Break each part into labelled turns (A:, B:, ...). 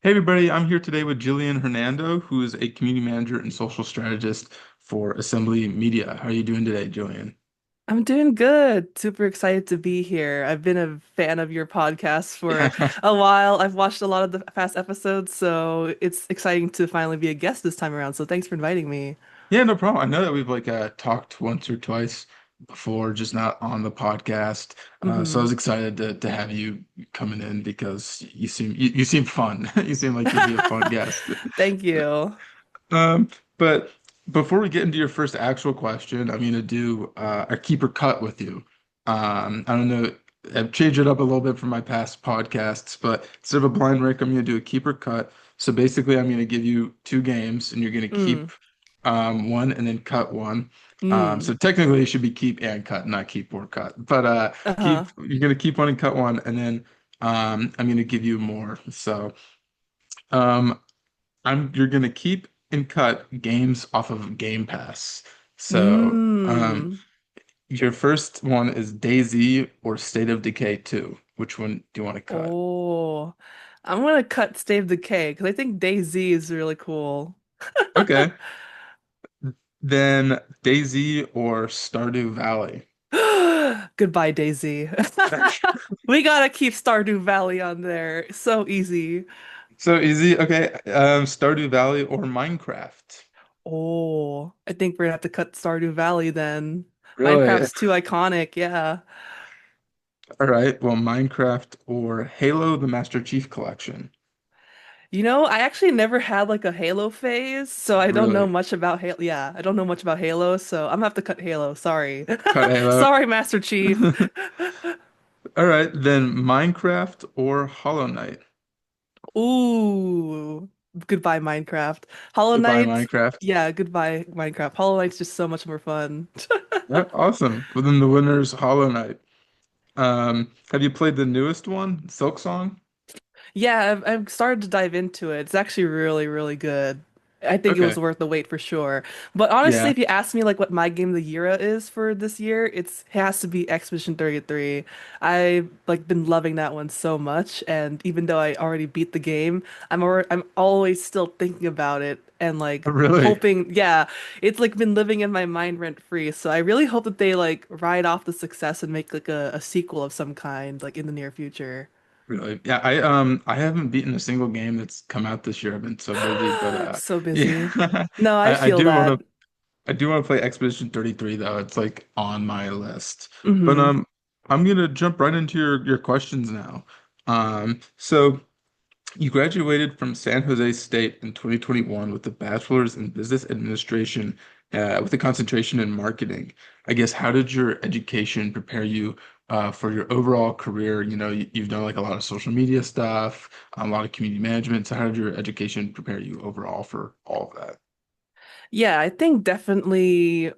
A: Hey everybody, I'm here today with Gillian Hernando, who is a community manager and social strategist for Assembly Media. How are you doing today, Gillian?
B: I'm doing good. Super excited to be here. I've been a fan of your podcast for a while. I've watched a lot of the past episodes, so it's exciting to finally be a guest this time around. So thanks for inviting me.
A: Yeah, no problem. I know that we've talked once or twice before, just not on the podcast. So I
B: Hmm
A: was excited to have you coming in because you seem fun. You seem like you'd be a fun guest.
B: Thank you.
A: But before we get into your first actual question, I'm gonna do a keeper cut with you. I don't know, I've changed it up a little bit from my past podcasts, but instead of a blind rank, I'm gonna do a keeper cut. So basically, I'm gonna give you two games, and you're gonna
B: Mm.
A: keep one and then cut one. So
B: Mm.
A: technically, it should be keep and cut, not keep or cut. But
B: Uh-huh.
A: you're gonna keep one and cut one, and then I'm gonna give you more. So. Um, you're gonna keep and cut games off of Game Pass. So,
B: Mm.
A: your first one is DayZ or State of Decay 2. Which one do you want to cut?
B: Oh, I'm gonna cut Stave the K because I think DayZ is really cool.
A: Okay. Then DayZ or Stardew Valley.
B: Goodbye, Daisy. We gotta keep Stardew Valley on there. So easy.
A: So easy. Okay. Stardew Valley or Minecraft.
B: Oh, I think we're gonna have to cut Stardew Valley then.
A: Really?
B: Minecraft's too iconic, yeah.
A: All right. Well, Minecraft or Halo the Master Chief Collection.
B: I actually never had like a Halo phase, so I don't know
A: Really?
B: much about Halo. Yeah, I don't know much about Halo, so I'm gonna have to cut Halo. Sorry.
A: Cut Halo.
B: Sorry, Master Chief.
A: All right. Then Minecraft or Hollow Knight.
B: Ooh, goodbye, Minecraft. Hollow
A: Goodbye,
B: Knight,
A: Minecraft.
B: yeah, goodbye, Minecraft. Hollow Knight's just so much more fun.
A: Yeah, awesome. Well, then the winner is Hollow Knight. Have you played the newest one, Silk Song?
B: Yeah, I've started to dive into it. It's actually really, really good. I think it was
A: Okay.
B: worth the wait for sure. But honestly,
A: Yeah,
B: if you ask me like what my game of the year is for this year, it has to be Expedition 33. I've like been loving that one so much, and even though I already beat the game, I'm always still thinking about it and like
A: really,
B: hoping, yeah, it's like been living in my mind rent free. So I really hope that they like ride off the success and make like a sequel of some kind like in the near future.
A: really. Yeah, I haven't beaten a single game that's come out this year. I've been so busy, but
B: So busy.
A: yeah,
B: No, I
A: I
B: feel
A: do want
B: that.
A: to I do want to play Expedition 33 though. It's like on my list. But
B: Hmm
A: I'm gonna jump right into your questions now. So you graduated from San Jose State in 2021 with a bachelor's in business administration, with a concentration in marketing. I guess, how did your education prepare you for your overall career? You've done like a lot of social media stuff, a lot of community management. So how did your education prepare you overall for all of that?
B: Yeah, I think definitely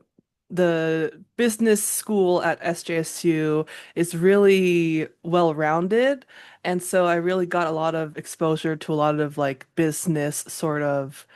B: the business school at SJSU is really well-rounded. And so I really got a lot of exposure to a lot of like business sort of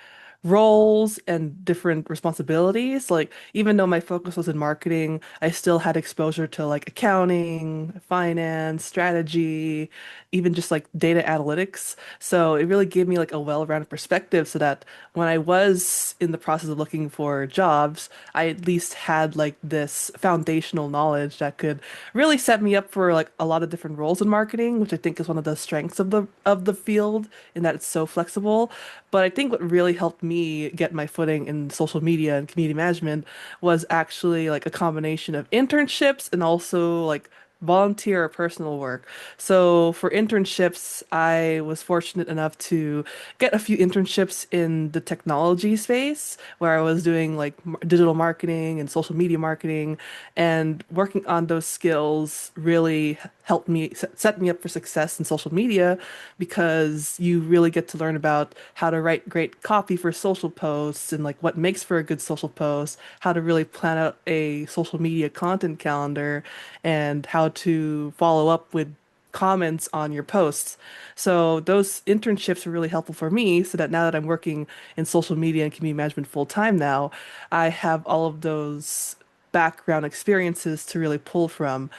B: roles and different responsibilities. Like, even though my focus was in marketing, I still had exposure to like accounting, finance, strategy, even just like data analytics. So it really gave me like a well-rounded perspective so that when I was in the process of looking for jobs, I at least had like this foundational knowledge that could really set me up for like a lot of different roles in marketing, which I think is one of the strengths of the field in that it's so flexible. But I think what really helped me get my footing in social media and community management was actually like a combination of internships and also like volunteer or personal work. So for internships, I was fortunate enough to get a few internships in the technology space where I was doing like digital marketing and social media marketing, and working on those skills really helped me set me up for success in social media because you really get to learn about how to write great copy for social posts and like what makes for a good social post, how to really plan out a social media content calendar, and how to follow up with comments on your posts. So those internships were really helpful for me so that now that I'm working in social media and community management full time now, I have all of those background experiences to really pull from.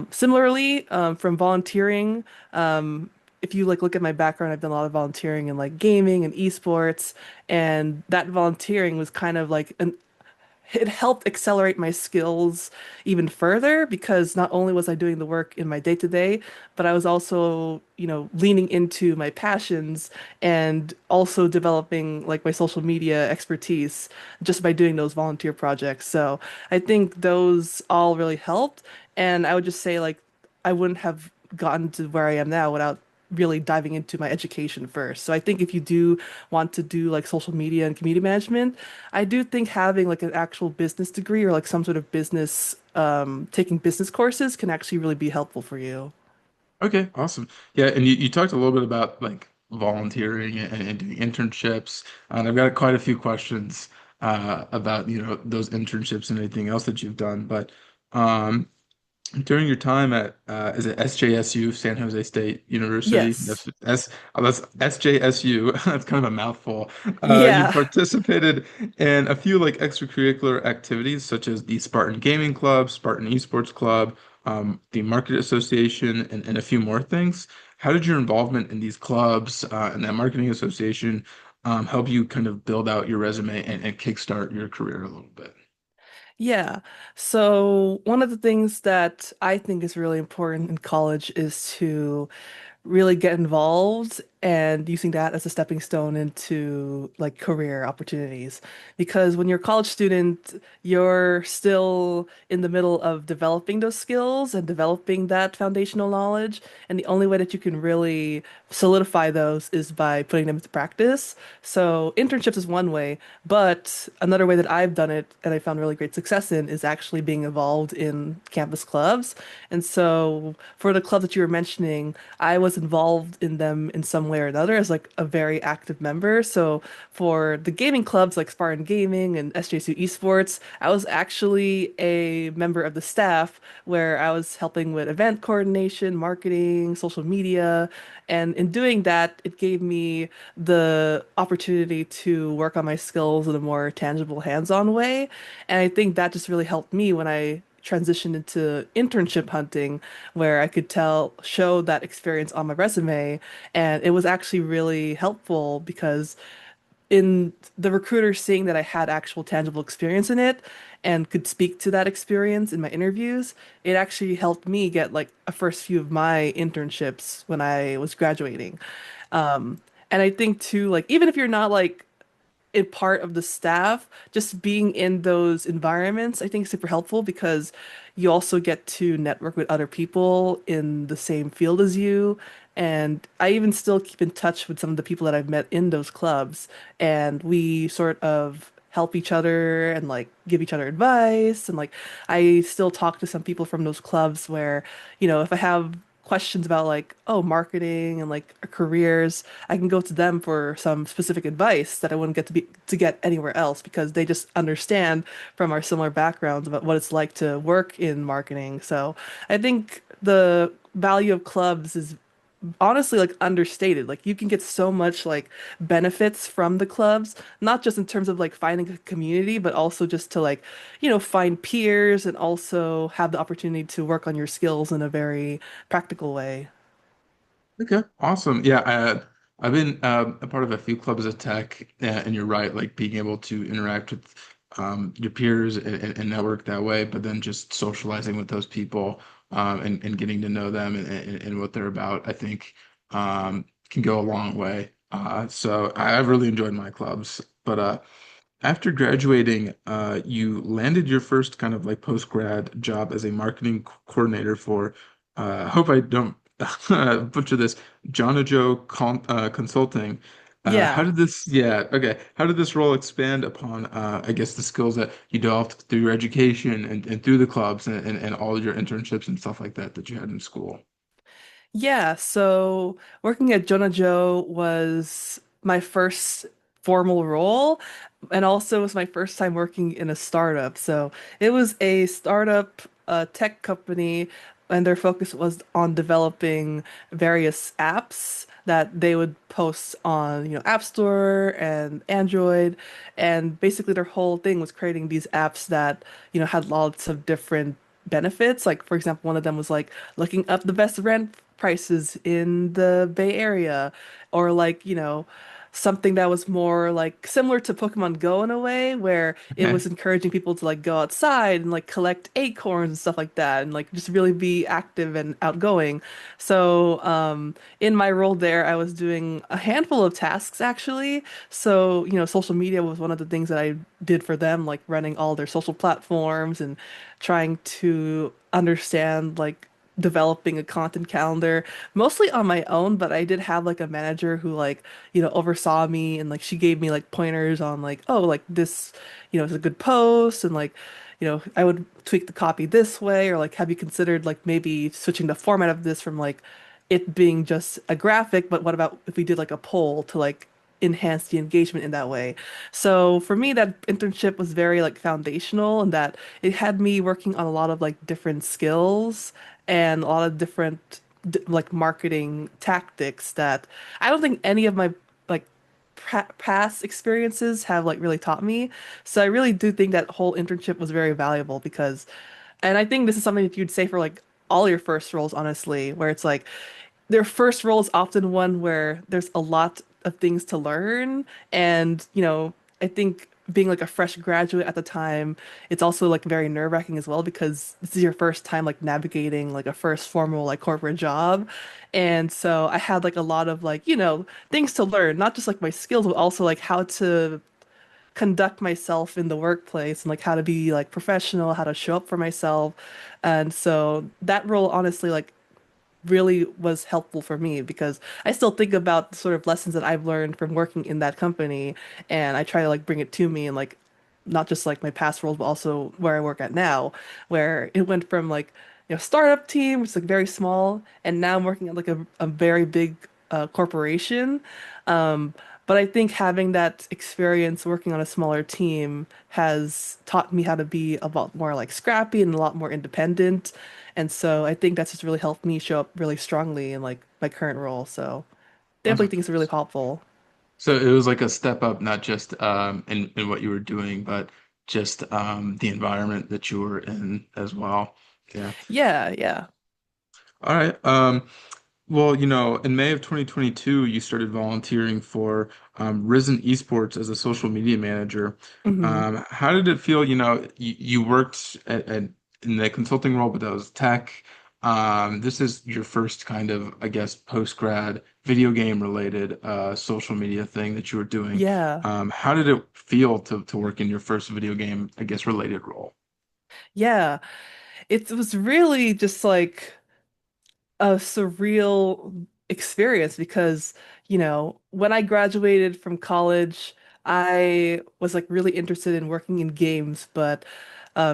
B: Similarly, from volunteering, if you like look at my background, I've done a lot of volunteering in like gaming and esports, and that volunteering was kind of like an it helped accelerate my skills even further because not only was I doing the work in my day to day, but I was also, leaning into my passions and also developing like my social media expertise just by doing those volunteer projects. So I think those all really helped. And I would just say like I wouldn't have gotten to where I am now without really diving into my education first. So I think if you do want to do like social media and community management, I do think having like an actual business degree or like some sort of business, taking business courses can actually really be helpful for you.
A: Okay, awesome. Yeah, and you talked a little bit about like volunteering and doing internships, and I've got quite a few questions about those internships and anything else that you've done. But um, during your time at is it SJSU, San Jose State University?
B: Yes.
A: That's SJSU. That's kind of a mouthful. You
B: Yeah.
A: participated in a few like extracurricular activities such as the Spartan Gaming Club, Spartan Esports Club, the Market Association, and a few more things. How did your involvement in these clubs and that marketing association help you kind of build out your resume and kickstart your career a little bit?
B: Yeah. So one of the things that I think is really important in college is to really get involved and using that as a stepping stone into like career opportunities. Because when you're a college student, you're still in the middle of developing those skills and developing that foundational knowledge. And the only way that you can really solidify those is by putting them into practice. So internships is one way, but another way that I've done it and I found really great success in is actually being involved in campus clubs. And so for the club that you were mentioning, I was involved in them in some way or another as like a very active member. So for the gaming clubs like Spartan Gaming and SJSU Esports, I was actually a member of the staff where I was helping with event coordination, marketing, social media. And in doing that, it gave me the opportunity to work on my skills in a more tangible, hands-on way. And I think that just really helped me when I transitioned into internship hunting where I could show that experience on my resume. And it was actually really helpful because in the recruiter seeing that I had actual tangible experience in it and could speak to that experience in my interviews, it actually helped me get like a first few of my internships when I was graduating. Um, and I think too, like even if you're not like a part of the staff, just being in those environments, I think is super helpful because you also get to network with other people in the same field as you. And I even still keep in touch with some of the people that I've met in those clubs, and we sort of help each other and like give each other advice. And like I still talk to some people from those clubs where, if I have questions about like, oh, marketing and like careers, I can go to them for some specific advice that I wouldn't get anywhere else because they just understand from our similar backgrounds about what it's like to work in marketing. So I think the value of clubs is honestly like understated. Like you can get so much like benefits from the clubs, not just in terms of like finding a community, but also just to like, find peers and also have the opportunity to work on your skills in a very practical way.
A: Okay, awesome. Yeah, I've been a part of a few clubs of tech, and you're right, like being able to interact with your peers and network that way, but then just socializing with those people and getting to know them and what they're about, I think can go a long way. So I've really enjoyed my clubs. But after graduating, you landed your first kind of like post-grad job as a marketing coordinator for, I hope I don't butcher this, John Joe Consulting. How
B: Yeah.
A: did this, yeah, okay. How did this role expand upon, I guess, the skills that you developed through your education and through the clubs and all your internships and stuff like that you had in school?
B: Yeah, so working at Jonah Joe was my first formal role and also was my first time working in a startup. So it was a startup tech company and their focus was on developing various apps that they would post on, App Store and Android. And basically their whole thing was creating these apps that, had lots of different benefits. Like, for example, one of them was like looking up the best rent prices in the Bay Area, or like, something that was more like similar to Pokemon Go in a way, where it was encouraging people to like go outside and like collect acorns and stuff like that, and like just really be active and outgoing. So, in my role there, I was doing a handful of tasks actually. So, social media was one of the things that I did for them, like running all their social platforms and trying to understand like developing a content calendar mostly on my own, but I did have like a manager who like, oversaw me, and like she gave me like pointers on like, oh, like this, is a good post, and like, I would tweak the copy this way, or like have you considered like maybe switching the format of this from like it being just a graphic, but what about if we did like a poll to like enhance the engagement in that way? So for me, that internship was very like foundational, and that it had me working on a lot of like different skills and a lot of different like marketing tactics that I don't think any of my like past experiences have like really taught me. So I really do think that whole internship was very valuable because, and I think this is something that you'd say for like all your first roles, honestly, where it's like their first role is often one where there's a lot of things to learn. And, I think being like a fresh graduate at the time, it's also like very nerve-wracking as well because this is your first time like navigating like a first formal like corporate job. And so I had like a lot of like, things to learn, not just like my skills, but also like how to conduct myself in the workplace and like how to be like professional, how to show up for myself. And so that role honestly like really was helpful for me because I still think about the sort of lessons that I've learned from working in that company, and I try to like bring it to me and like not just like my past roles but also where I work at now, where it went from like startup team which is like very small, and now I'm working at like a very big corporation. um but I think having that experience working on a smaller team has taught me how to be a lot more like scrappy and a lot more independent. And so I think that's just really helped me show up really strongly in like my current role. So definitely
A: Awesome.
B: think it's really helpful.
A: So it was like a step up, not just in what you were doing, but just the environment that you were in as well. Yeah.
B: Yeah, yeah.
A: All right. Well, in May of 2022, you started volunteering for Risen Esports as a social media manager.
B: Hmm.
A: How did it feel? You worked in the consulting role, but that was tech. This is your first kind of, I guess, post-grad video game related social media thing that you were doing.
B: Yeah.
A: How did it feel to work in your first video game, I guess, related role?
B: Yeah. It was really just like a surreal experience because, when I graduated from college, I was like really interested in working in games, but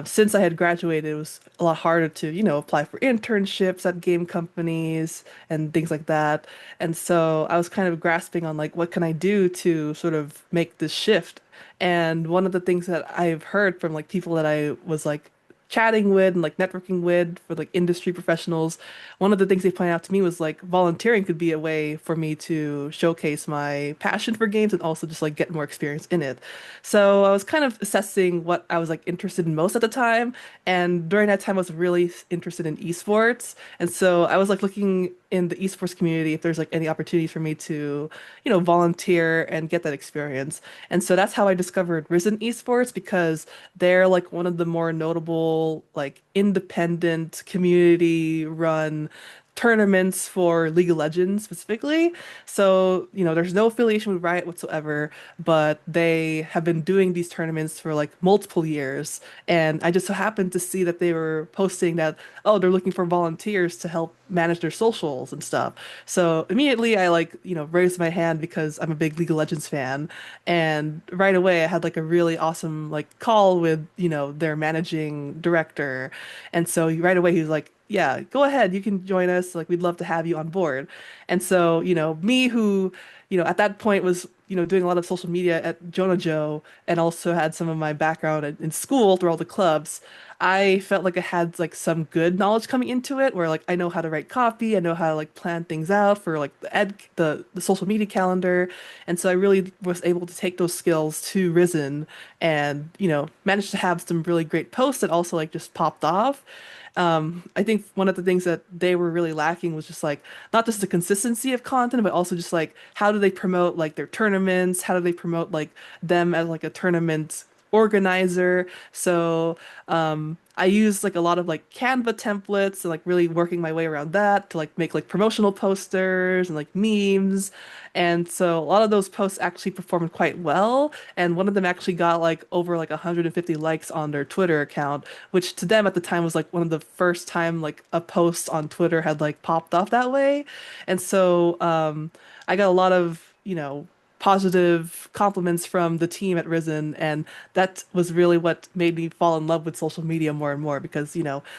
B: since I had graduated, it was a lot harder to, apply for internships at game companies and things like that. And so I was kind of grasping on like, what can I do to sort of make this shift? And one of the things that I've heard from like people that I was like chatting with and like networking with for like industry professionals, one of the things they pointed out to me was like volunteering could be a way for me to showcase my passion for games and also just like get more experience in it. So I was kind of assessing what I was like interested in most at the time. And during that time, I was really interested in esports. And so I was like looking in the esports community if there's like any opportunities for me to, volunteer and get that experience. And so that's how I discovered Risen Esports because they're like one of the more notable, like independent community run tournaments for League of Legends specifically. So, there's no affiliation with Riot whatsoever, but they have been doing these tournaments for like multiple years. And I just so happened to see that they were posting that, oh, they're looking for volunteers to help manage their socials and stuff. So immediately I like, raised my hand because I'm a big League of Legends fan. And right away I had like a really awesome like call with, their managing director. And so right away he was like, yeah, go ahead, you can join us. Like we'd love to have you on board. And so, me who, at that point was, doing a lot of social media at Jonah Joe and also had some of my background in school through all the clubs, I felt like I had like some good knowledge coming into it where like I know how to write copy, I know how to like plan things out for like the social media calendar. And so I really was able to take those skills to Risen and, managed to have some really great posts that also like just popped off. I think one of the things that they were really lacking was just like not just the consistency of content, but also just like how do they promote like their tournaments? How do they promote like them as like a tournament organizer? So I used like a lot of like Canva templates and like really working my way around that to like make like promotional posters and like memes. And so a lot of those posts actually performed quite well. And one of them actually got like over like 150 likes on their Twitter account, which to them at the time was like one of the first time like a post on Twitter had like popped off that way. And so I got a lot of, positive compliments from the team at Risen, and that was really what made me fall in love with social media more and more because,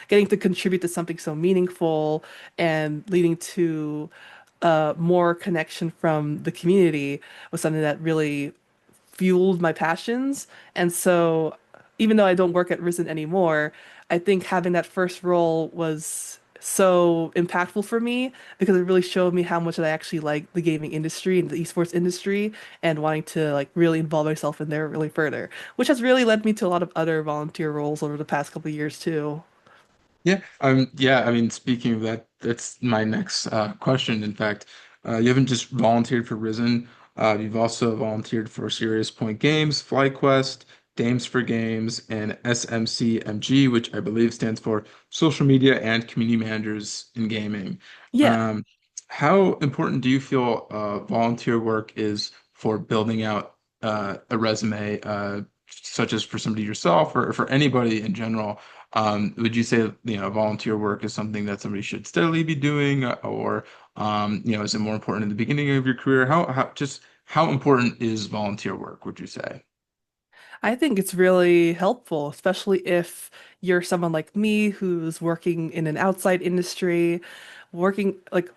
B: getting to contribute to something so meaningful and leading to more connection from the community was something that really fueled my passions. And so, even though I don't work at Risen anymore, I think having that first role was so impactful for me because it really showed me how much I actually like the gaming industry and the esports industry and wanting to like really involve myself in there really further, which has really led me to a lot of other volunteer roles over the past couple of years too.
A: Yeah, I mean, speaking of that, that's my next question. In fact, you haven't just volunteered for Risen, you've also volunteered for Serious Point Games, FlyQuest, Dames for Games, and SMCMG, which I believe stands for Social Media and Community Managers in Gaming.
B: Yeah.
A: Um, how important do you feel volunteer work is for building out a resume, such as for somebody yourself or for anybody in general? Would you say, volunteer work is something that somebody should steadily be doing, or, is it more important in the beginning of your career? How important is volunteer work, would you say?
B: I think it's really helpful, especially if you're someone like me who's working in an outside industry, working like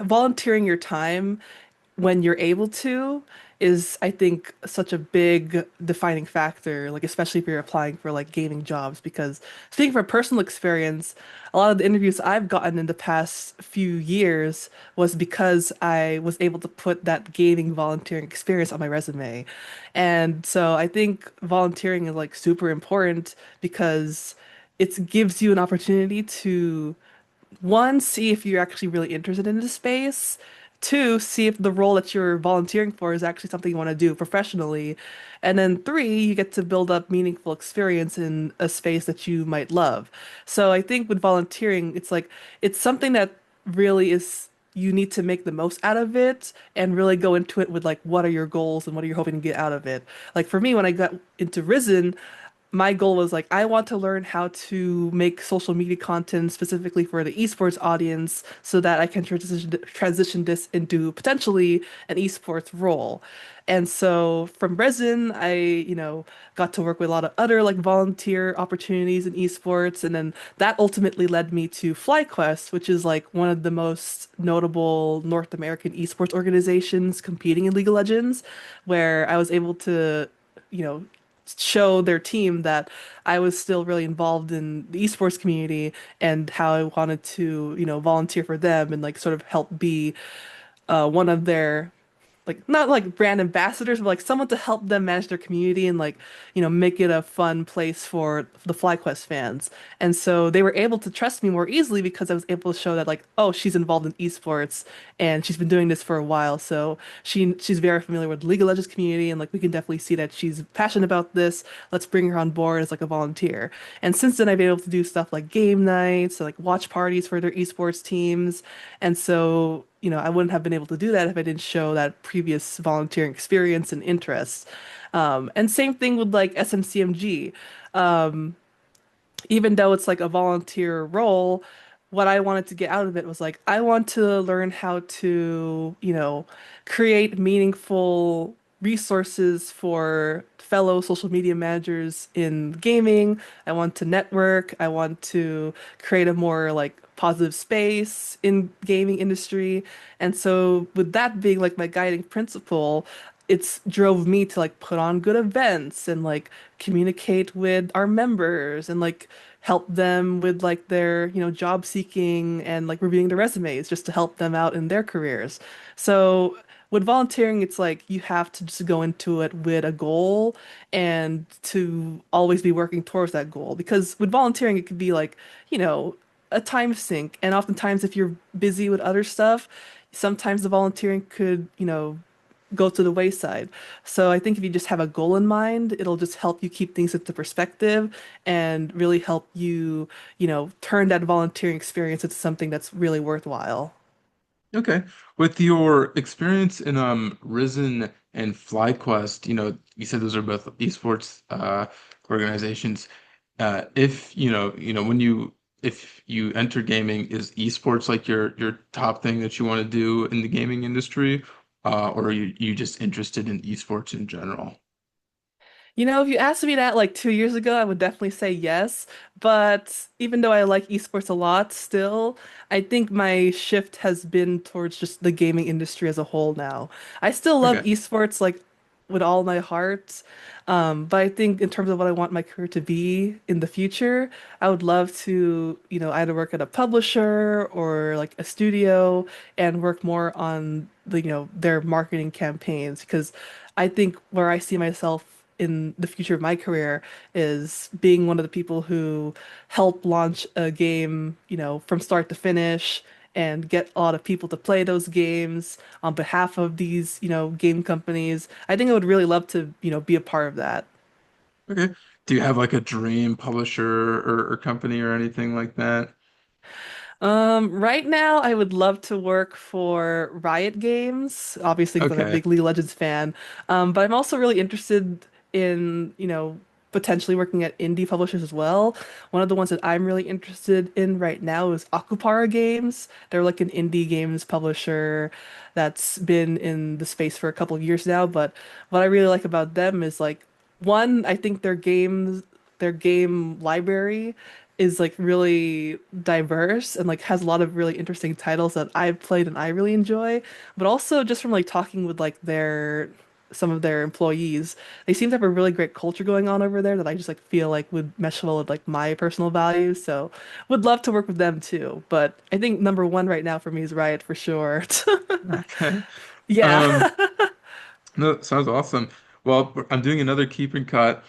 B: volunteering your time when you're able to is, I think, such a big defining factor, like especially if you're applying for like gaming jobs. Because speaking from personal experience, a lot of the interviews I've gotten in the past few years was because I was able to put that gaming volunteering experience on my resume. And so I think volunteering is like super important because it gives you an opportunity to one, see if you're actually really interested in the space. Two, see if the role that you're volunteering for is actually something you want to do professionally. And then three, you get to build up meaningful experience in a space that you might love. So I think with volunteering, it's like it's something that really is you need to make the most out of it and really go into it with like what are your goals and what are you hoping to get out of it. Like for me, when I got into Risen, my goal was like I want to learn how to make social media content specifically for the esports audience so that I can transition this into potentially an esports role. And so from Resin, I got to work with a lot of other like volunteer opportunities in esports, and then that ultimately led me to FlyQuest, which is like one of the most notable North American esports organizations competing in League of Legends, where I was able to you know, show their team that I was still really involved in the esports community and how I wanted to, volunteer for them and like sort of help be one of their like not like brand ambassadors, but like someone to help them manage their community and like, make it a fun place for the FlyQuest fans. And so they were able to trust me more easily because I was able to show that like, oh, she's involved in esports and she's been doing this for a while. So she's very familiar with the League of Legends community and like we can definitely see that she's passionate about this. Let's bring her on board as like a volunteer. And since then I've been able to do stuff like game nights, or, like watch parties for their esports teams. And so I wouldn't have been able to do that if I didn't show that previous volunteering experience and interest. And same thing with like SMCMG. Even though it's like a volunteer role, what I wanted to get out of it was like, I want to learn how to, create meaningful resources for fellow social media managers in gaming. I want to network. I want to create a more like positive space in gaming industry. And so with that being like my guiding principle, it's drove me to like put on good events and like communicate with our members and like help them with like their, job seeking and like reviewing their resumes just to help them out in their careers. So with volunteering, it's like you have to just go into it with a goal and to always be working towards that goal. Because with volunteering, it could be like, a time sink. And oftentimes, if you're busy with other stuff, sometimes the volunteering could, go to the wayside. So I think if you just have a goal in mind, it'll just help you keep things into perspective and really help you, turn that volunteering experience into something that's really worthwhile.
A: Okay. With your experience in Risen and FlyQuest, you said those are both esports organizations. If when if you enter gaming, is esports like your top thing that you want to do in the gaming industry, or are you just interested in esports in general?
B: If you asked me that like 2 years ago, I would definitely say yes. But even though I like esports a lot, still, I think my shift has been towards just the gaming industry as a whole now. I still love
A: Okay.
B: esports like with all my heart. But I think in terms of what I want my career to be in the future, I would love to, either work at a publisher or like a studio and work more on their marketing campaigns because I think where I see myself in the future of my career is being one of the people who help launch a game, from start to finish and get a lot of people to play those games on behalf of these, game companies. I think I would really love to, be a part of that.
A: Okay. Do you have like a dream publisher or company or anything like that?
B: Right now, I would love to work for Riot Games, obviously because I'm a
A: Okay.
B: big League of Legends fan. But I'm also really interested in, potentially working at indie publishers as well. One of the ones that I'm really interested in right now is Akupara Games. They're like an indie games publisher that's been in the space for a couple of years now. But what I really like about them is like, one, I think their game library is like really diverse and like has a lot of really interesting titles that I've played and I really enjoy. But also just from like talking with like their some of their employees, they seem to have a really great culture going on over there that I just like feel like would mesh well with like my personal values. So would love to work with them too. But I think number one right now for me is Riot for sure.
A: Okay.
B: Yeah.
A: Um, no, sounds awesome. Well, I'm doing another keep and cut.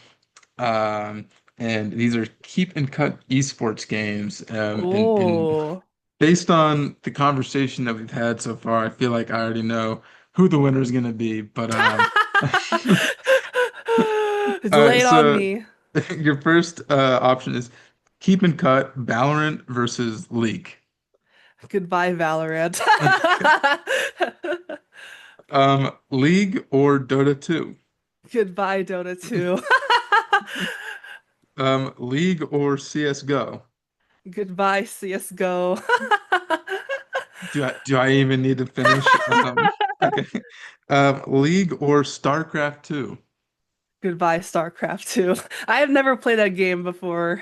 A: Um, and these are keep and cut esports games. And
B: Oh.
A: based on the conversation that we've had so far, I feel like I already know who the winner is going to be. But
B: Lay it on
A: so
B: me.
A: your first option is keep and cut Valorant versus League.
B: Goodbye, Valorant.
A: Okay. League or Dota 2?
B: Goodbye, Dota 2.
A: League or CS:GO?
B: Goodbye, CSGO.
A: Do I even need to finish? Okay. League or StarCraft 2?
B: Goodbye, StarCraft 2. I have never played that game before.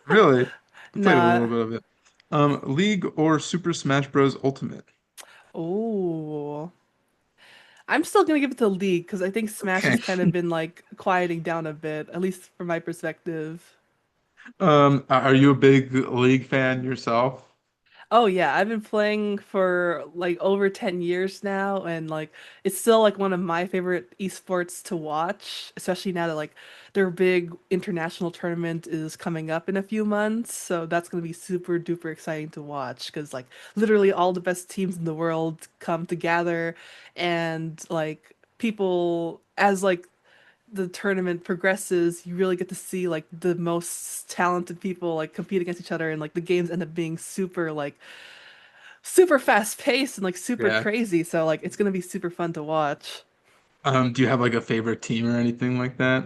A: Really? I played a little
B: Nah.
A: bit of it. League or Super Smash Bros. Ultimate?
B: Oh. I'm still gonna give it to League because I think Smash has
A: Okay.
B: kind of been like quieting down a bit, at least from my perspective.
A: Are you a big League fan yourself?
B: Oh yeah, I've been playing for like over 10 years now and like it's still like one of my favorite esports to watch, especially now that like their big international tournament is coming up in a few months. So that's going to be super duper exciting to watch because like literally all the best teams in the world come together and like people as like the tournament progresses, you really get to see like the most talented people like compete against each other and like the games end up being super like super fast paced and like super
A: Yeah.
B: crazy. So like it's gonna be super fun to watch.
A: Do you have like a favorite team or anything like that?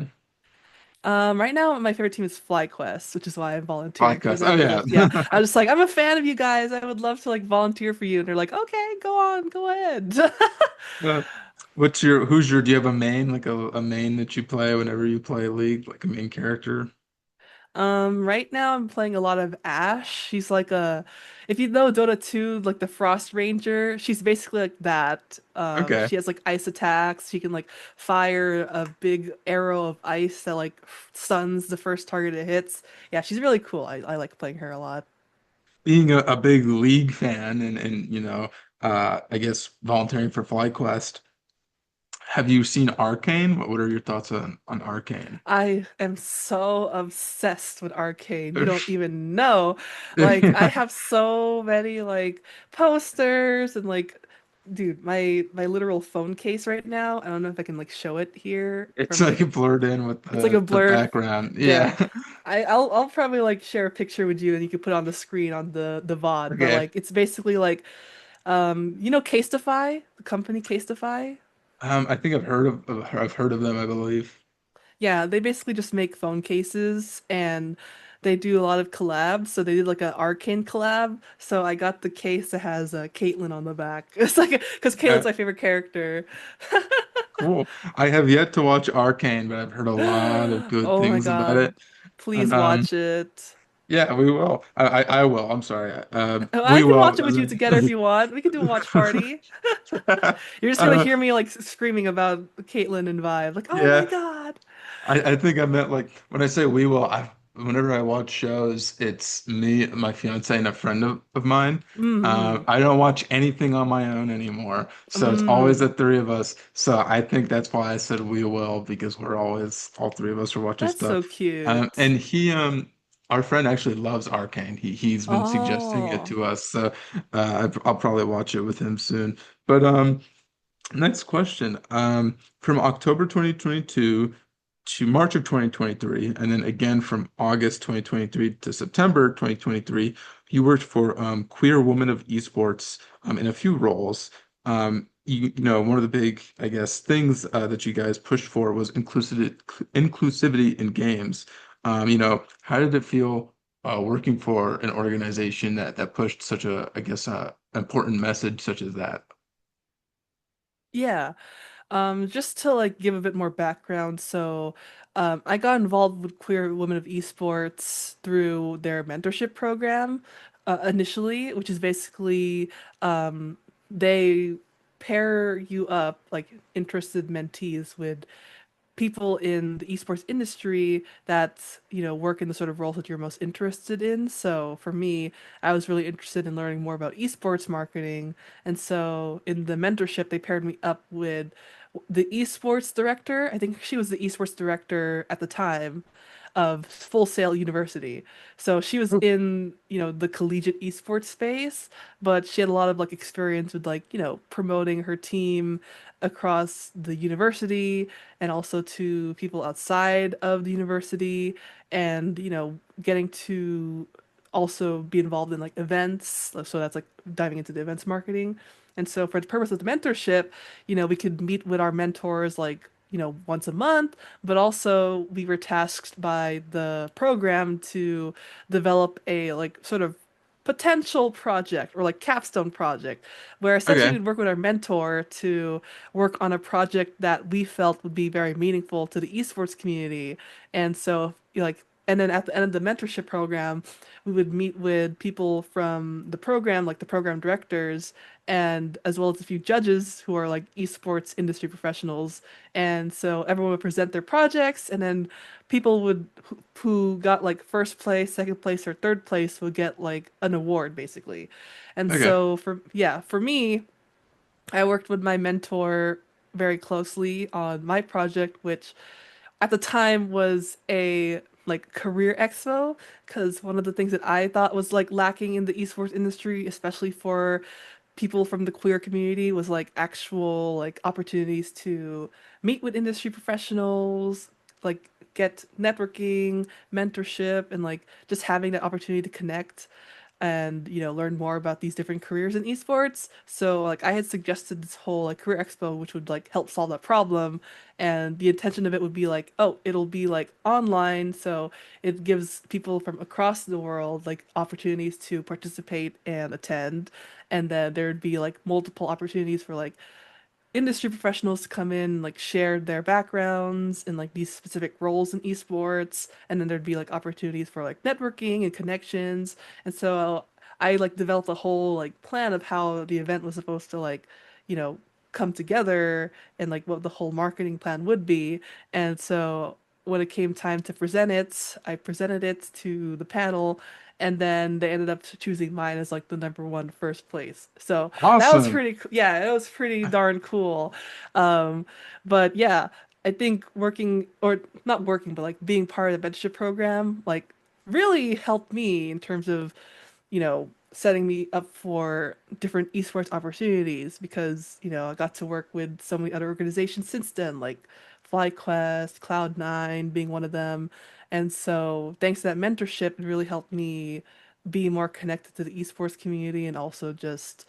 B: Right now my favorite team is FlyQuest, which is why I'm volunteering because I
A: Podcast. Oh
B: know
A: yeah.
B: that I was just like I'm a fan of you guys. I would love to like volunteer for you, and they're like, okay, go on, go ahead.
A: Uh, do you have a main, like a main that you play whenever you play League, like a main character?
B: Right now I'm playing a lot of Ash. She's like if you know Dota 2, like the Frost Ranger, she's basically like that.
A: Okay.
B: She has like ice attacks. She can like fire a big arrow of ice that like stuns the first target it hits. Yeah, she's really cool. I like playing her a lot.
A: Being a big League fan and I guess volunteering for FlyQuest, Have you seen Arcane? What are your thoughts on Arcane?
B: I am so obsessed with Arcane. You don't even know. Like I have so many like posters and like dude, my literal phone case right now. I don't know if I can like show it here
A: It's
B: from
A: like
B: like
A: blurred in with
B: it's like a
A: the
B: blurred
A: background.
B: yeah.
A: Yeah.
B: I'll probably like share a picture with you and you can put it on the screen on the VOD, but
A: Okay.
B: like it's basically like you know Casetify, the company Casetify?
A: I think I've heard of them, I believe.
B: Yeah, they basically just make phone cases and they do a lot of collabs. So they did like an Arcane collab. So I got the case that has Caitlyn on the back. It's like because Caitlyn's
A: Okay.
B: my favorite character.
A: Cool. I have yet to watch Arcane, but I've heard a lot of good
B: Oh my
A: things about
B: God.
A: it.
B: Please
A: And
B: watch it.
A: yeah, we will. I will. I'm sorry.
B: Oh, I
A: We
B: can watch
A: will.
B: it with you together if you want. We can do a watch party. You're just gonna
A: Uh,
B: hear me like screaming about Caitlyn and Vibe. Like, oh my
A: yeah.
B: God.
A: I think I meant like when I say we will, whenever I watch shows, it's me, my fiance, and a friend of mine.
B: Mm-hmm.
A: I don't watch anything on my own anymore, so it's always the
B: Mm.
A: three of us. So I think that's why I said we will because we're always all three of us are watching
B: That's
A: stuff.
B: so cute.
A: And our friend actually loves Arcane. He's been suggesting it
B: Oh.
A: to us, so I'll probably watch it with him soon. But next question. From October 2022 to March of 2023, and then again from August 2023 to September 2023, you worked for Queer Women of Esports in a few roles. You know, one of the big, I guess, things that you guys pushed for was inclusivity in games. You know, how did it feel working for an organization that pushed such a, I guess, important message such as that?
B: Yeah. Just to like give a bit more background, I got involved with Queer Women of Esports through their mentorship program initially, which is basically they pair you up like interested mentees with people in the esports industry that, you know, work in the sort of roles that you're most interested in. So for me, I was really interested in learning more about esports marketing. And so in the mentorship, they paired me up with the esports director. I think she was the esports director at the time of Full Sail University. So she was in, you know, the collegiate esports space, but she had a lot of like experience with like, you know, promoting her team across the university and also to people outside of the university and, you know, getting to also be involved in like events. So that's like diving into the events marketing. And so for the purpose of the mentorship, you know, we could meet with our mentors like, you know, once a month, but also we were tasked by the program to develop a like sort of potential project or like capstone project where essentially
A: Okay.
B: we'd work with our mentor to work on a project that we felt would be very meaningful to the esports community. And so like and then at the end of the mentorship program, we would meet with people from the program, like the program directors, and as well as a few judges who are like esports industry professionals. And so everyone would present their projects, and then people who got like first place, second place, or third place would get like an award basically. And
A: Okay.
B: so for me, I worked with my mentor very closely on my project, which at the time was a like career expo, because one of the things that I thought was like lacking in the esports industry, especially for people from the queer community, was like actual like opportunities to meet with industry professionals, like get networking, mentorship, and like just having that opportunity to connect and, you know, learn more about these different careers in esports. So like I had suggested this whole like career expo which would like help solve that problem, and the intention of it would be like, oh, it'll be like online, so it gives people from across the world like opportunities to participate and attend, and then there'd be like multiple opportunities for like industry professionals to come in, like share their backgrounds and like these specific roles in esports, and then there'd be like opportunities for like networking and connections. And so I like developed a whole like plan of how the event was supposed to like, you know, come together and like what the whole marketing plan would be. And so when it came time to present it, I presented it to the panel, and then they ended up choosing mine as like the number one first place. So that was
A: Awesome.
B: pretty, yeah, it was pretty darn cool. Um, but yeah, I think working or not working, but like being part of the mentorship program, like really helped me in terms of setting me up for different esports opportunities because, I got to work with so many other organizations since then, like FlyQuest, Cloud9 being one of them. And so thanks to that mentorship, it really helped me be more connected to the esports community and also just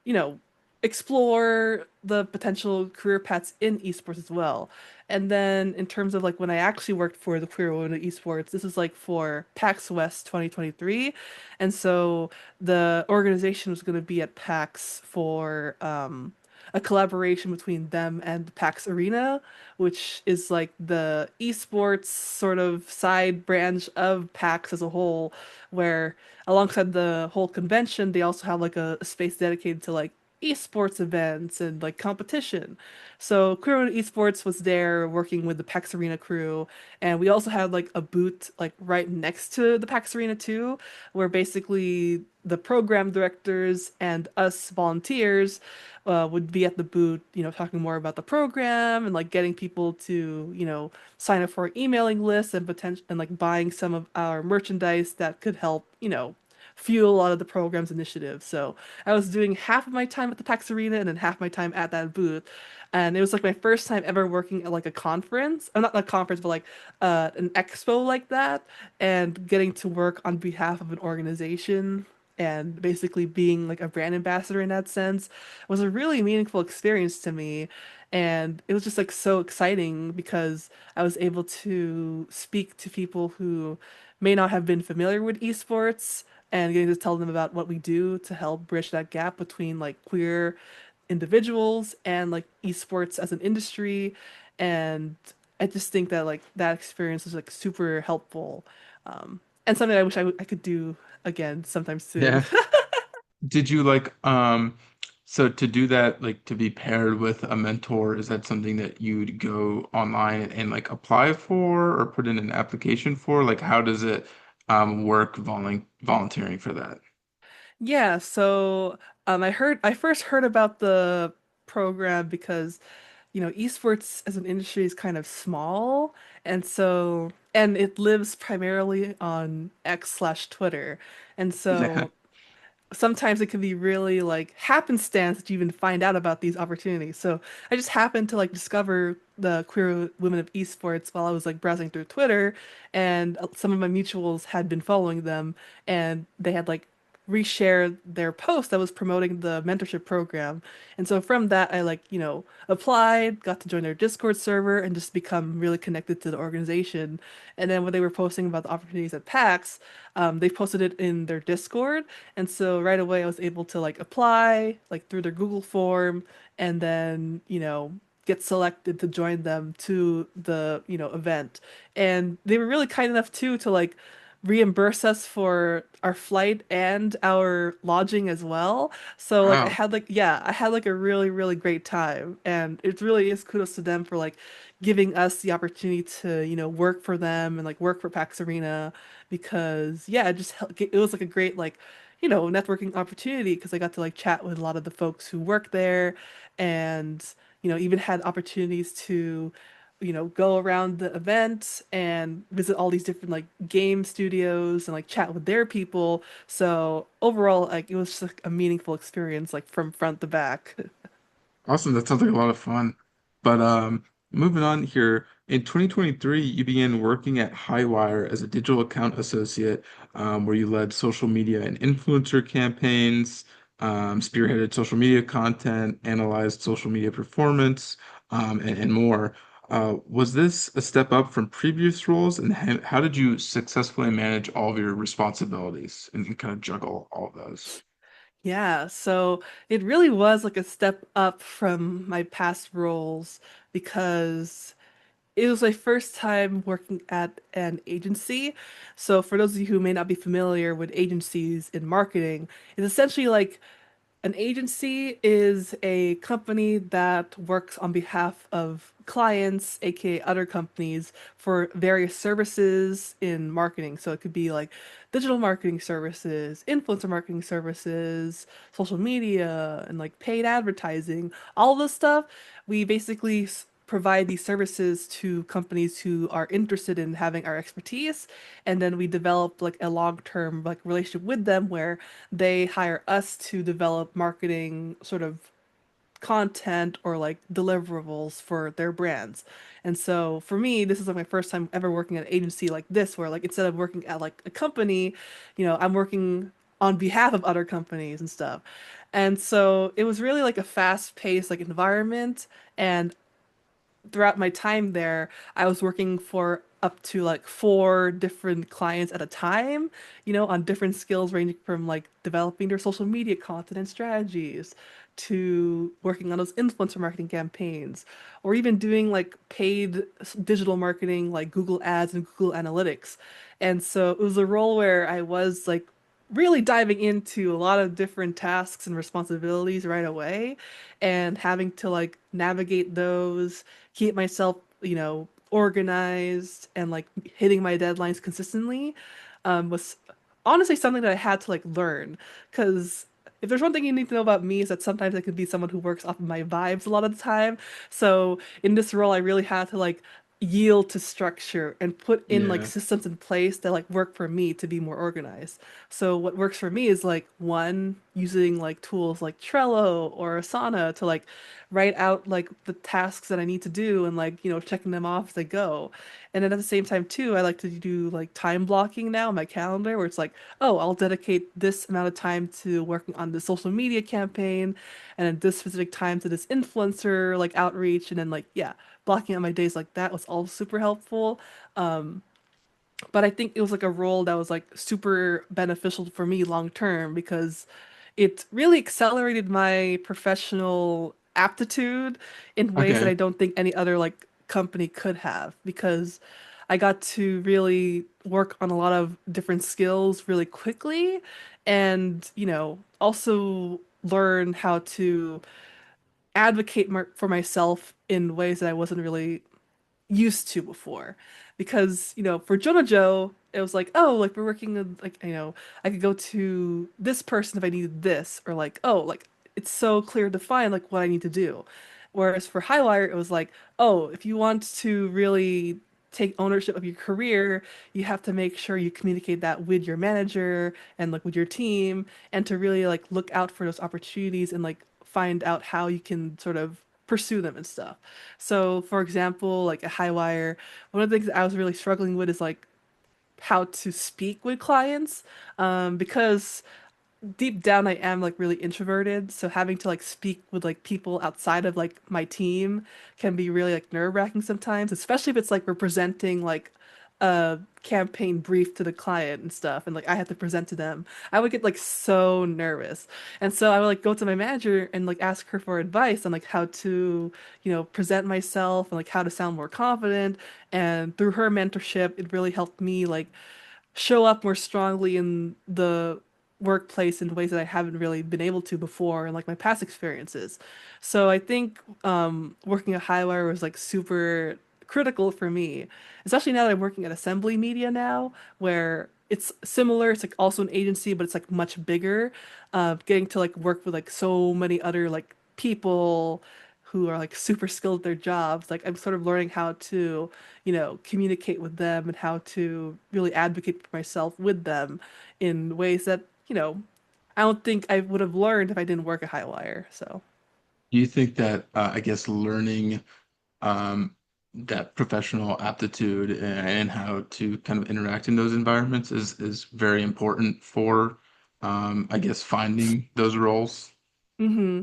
B: you know, explore the potential career paths in esports as well. And then in terms of like when I actually worked for the Queer Women of Esports, this is like for PAX West 2023. And so the organization was going to be at PAX for a collaboration between them and PAX Arena, which is like the esports sort of side branch of PAX as a whole, where alongside the whole convention, they also have like a space dedicated to like esports events and like competition. So Queer Esports was there working with the PAX Arena crew, and we also had like a booth like right next to the PAX Arena too, where basically the program directors and us volunteers would be at the booth, talking more about the program and like getting people to, sign up for our emailing list and potential and like buying some of our merchandise that could help, fuel a lot of the program's initiatives. So I was doing half of my time at the PAX Arena and then half my time at that booth. And it was like my first time ever working at like a conference, or not a conference, but like an expo like that, and getting to work on behalf of an organization and basically being like a brand ambassador in that sense was a really meaningful experience to me. And it was just like so exciting because I was able to speak to people who may not have been familiar with esports and getting to tell them about what we do to help bridge that gap between like queer individuals and like esports as an industry. And I just think that like that experience was like super helpful, and something I wish I could do again sometime soon.
A: Yeah. Did you like so to do that, like to be paired with a mentor, is that something that you'd go online and like apply for or put in an application for? Like how does it work volunteering for that?
B: Yeah, so I first heard about the program because esports as an industry is kind of small, and it lives primarily on X/Twitter. And
A: Yeah.
B: so sometimes it can be really like happenstance that you even find out about these opportunities. So I just happened to like discover the Queer Women of Esports while I was like browsing through Twitter, and some of my mutuals had been following them, and they had like reshared their post that was promoting the mentorship program. And so from that, I like, applied, got to join their Discord server and just become really connected to the organization. And then when they were posting about the opportunities at PAX, they posted it in their Discord. And so right away I was able to like apply like through their Google form and then, get selected to join them to the, event. And they were really kind enough too to like reimburse us for our flight and our lodging as well. So like
A: Wow.
B: I had like a really, really great time. And it really is kudos to them for like giving us the opportunity to, work for them and like work for Pax Arena because yeah, it was like a great like, networking opportunity because I got to like chat with a lot of the folks who work there and, even had opportunities to go around the event and visit all these different like game studios and like chat with their people. So overall, like it was just like a meaningful experience, like from front to back.
A: Awesome. That sounds like a lot of fun. But moving on here, in 2023, you began working at Highwire as a digital account associate, where you led social media and influencer campaigns, spearheaded social media content, analyzed social media performance, and more. Was this a step up from previous roles, and how did you successfully manage all of your responsibilities and kind of juggle all of those?
B: Yeah, so it really was like a step up from my past roles because it was my first time working at an agency. So for those of you who may not be familiar with agencies in marketing, it's essentially like An agency is a company that works on behalf of clients, aka other companies, for various services in marketing. So it could be like digital marketing services, influencer marketing services, social media, and like paid advertising, all this stuff. We basically provide these services to companies who are interested in having our expertise, and then we develop like a long-term like relationship with them where they hire us to develop marketing sort of content or like deliverables for their brands. And so for me, this is like my first time ever working at an agency like this, where like instead of working at like a company, I'm working on behalf of other companies and stuff. And so it was really like a fast-paced like environment. And throughout my time there, I was working for up to like four different clients at a time, on different skills ranging from like developing their social media content and strategies to working on those influencer marketing campaigns or even doing like paid digital marketing like Google Ads and Google Analytics. And so it was a role where I was like really diving into a lot of different tasks and responsibilities right away and having to like navigate those, keep myself, organized and like hitting my deadlines consistently, was honestly something that I had to like learn. Because if there's one thing you need to know about me is that sometimes I can be someone who works off of my vibes a lot of the time. So in this role, I really had to like yield to structure and put in like
A: Yeah.
B: systems in place that like work for me to be more organized. So what works for me is like one, using like tools like Trello or Asana to like write out like the tasks that I need to do and like, checking them off as I go. And then at the same time too, I like to do like time blocking now on my calendar where it's like, oh, I'll dedicate this amount of time to working on the social media campaign and then this specific time to this influencer like outreach and then like yeah, blocking out my days like that was all super helpful. But I think it was like a role that was like super beneficial for me long term because it really accelerated my professional aptitude in ways that I
A: Okay.
B: don't think any other like company could have because I got to really work on a lot of different skills really quickly and, also learn how to advocate for myself in ways that I wasn't really used to before. Because, for Jonah Joe, it was like, oh, like we're working with like, I could go to this person if I needed this, or like, oh, like it's so clear defined like what I need to do. Whereas for Highwire, it was like, oh, if you want to really take ownership of your career, you have to make sure you communicate that with your manager and like with your team and to really like look out for those opportunities and like find out how you can sort of pursue them and stuff. So, for example, like a high wire, one of the things that I was really struggling with is like how to speak with clients, because deep down I am like really introverted, so having to like speak with like people outside of like my team can be really like nerve-wracking sometimes, especially if it's like we're presenting like a campaign brief to the client and stuff and like I have to present to them. I would get like so nervous. And so I would like go to my manager and like ask her for advice on like how to, present myself and like how to sound more confident. And through her mentorship, it really helped me like show up more strongly in the workplace in ways that I haven't really been able to before in like my past experiences. So I think working at Highwire was like super critical for me, especially now that I'm working at Assembly Media now, where it's similar. It's like also an agency, but it's like much bigger. Getting to like work with like so many other like people who are like super skilled at their jobs. Like I'm sort of learning how to, communicate with them and how to really advocate for myself with them in ways that, I don't think I would have learned if I didn't work at Highwire. So,
A: Do you think that I guess learning um, that professional aptitude and how to kind of interact in those environments is very important for I guess finding those roles?
B: hmm.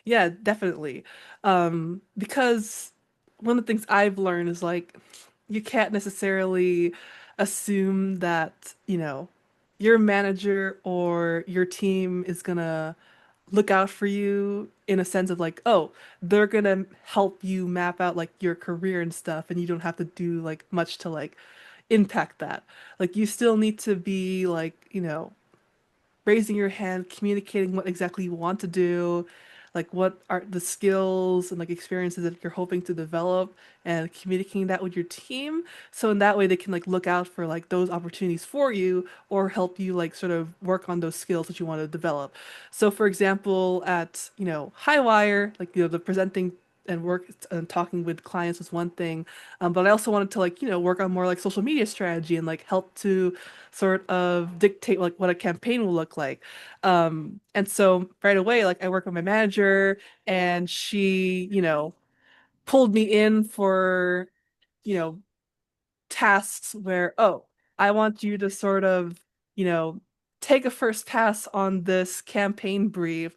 B: Yeah, definitely. Because one of the things I've learned is like you can't necessarily assume that, your manager or your team is gonna look out for you in a sense of like, oh, they're gonna help you map out like your career and stuff, and you don't have to do like much to like impact that. Like you still need to be like, raising your hand, communicating what exactly you want to do, like what are the skills and like experiences that you're hoping to develop, and communicating that with your team. So in that way they can like look out for like those opportunities for you or help you like sort of work on those skills that you want to develop. So for example, at, Highwire, like, the presenting and work and talking with clients was one thing. But I also wanted to like, work on more like social media strategy and like help to sort of dictate like what a campaign will look like. And so right away, like I worked with my manager and she, pulled me in for, you know, tasks where, oh, I want you to sort of, you know, take a first pass on this campaign brief,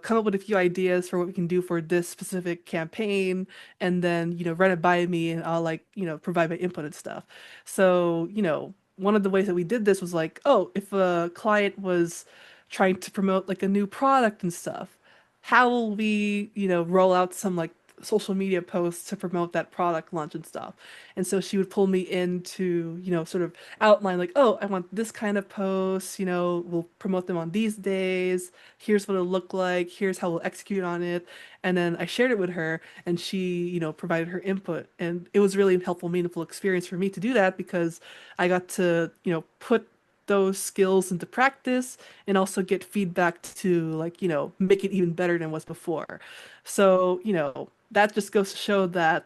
B: come up with a few ideas for what we can do for this specific campaign, and then, run it by me and I'll like, provide my input and stuff. So, one of the ways that we did this was like, oh, if a client was trying to promote like a new product and stuff, how will we, roll out some like social media posts to promote that product launch and stuff. And so she would pull me in to, sort of outline like, oh, I want this kind of posts, we'll promote them on these days. Here's what it'll look like. Here's how we'll execute on it. And then I shared it with her and she, provided her input. And it was really a helpful, meaningful experience for me to do that because I got to, put those skills into practice and also get feedback to like, make it even better than was before. So, that just goes to show that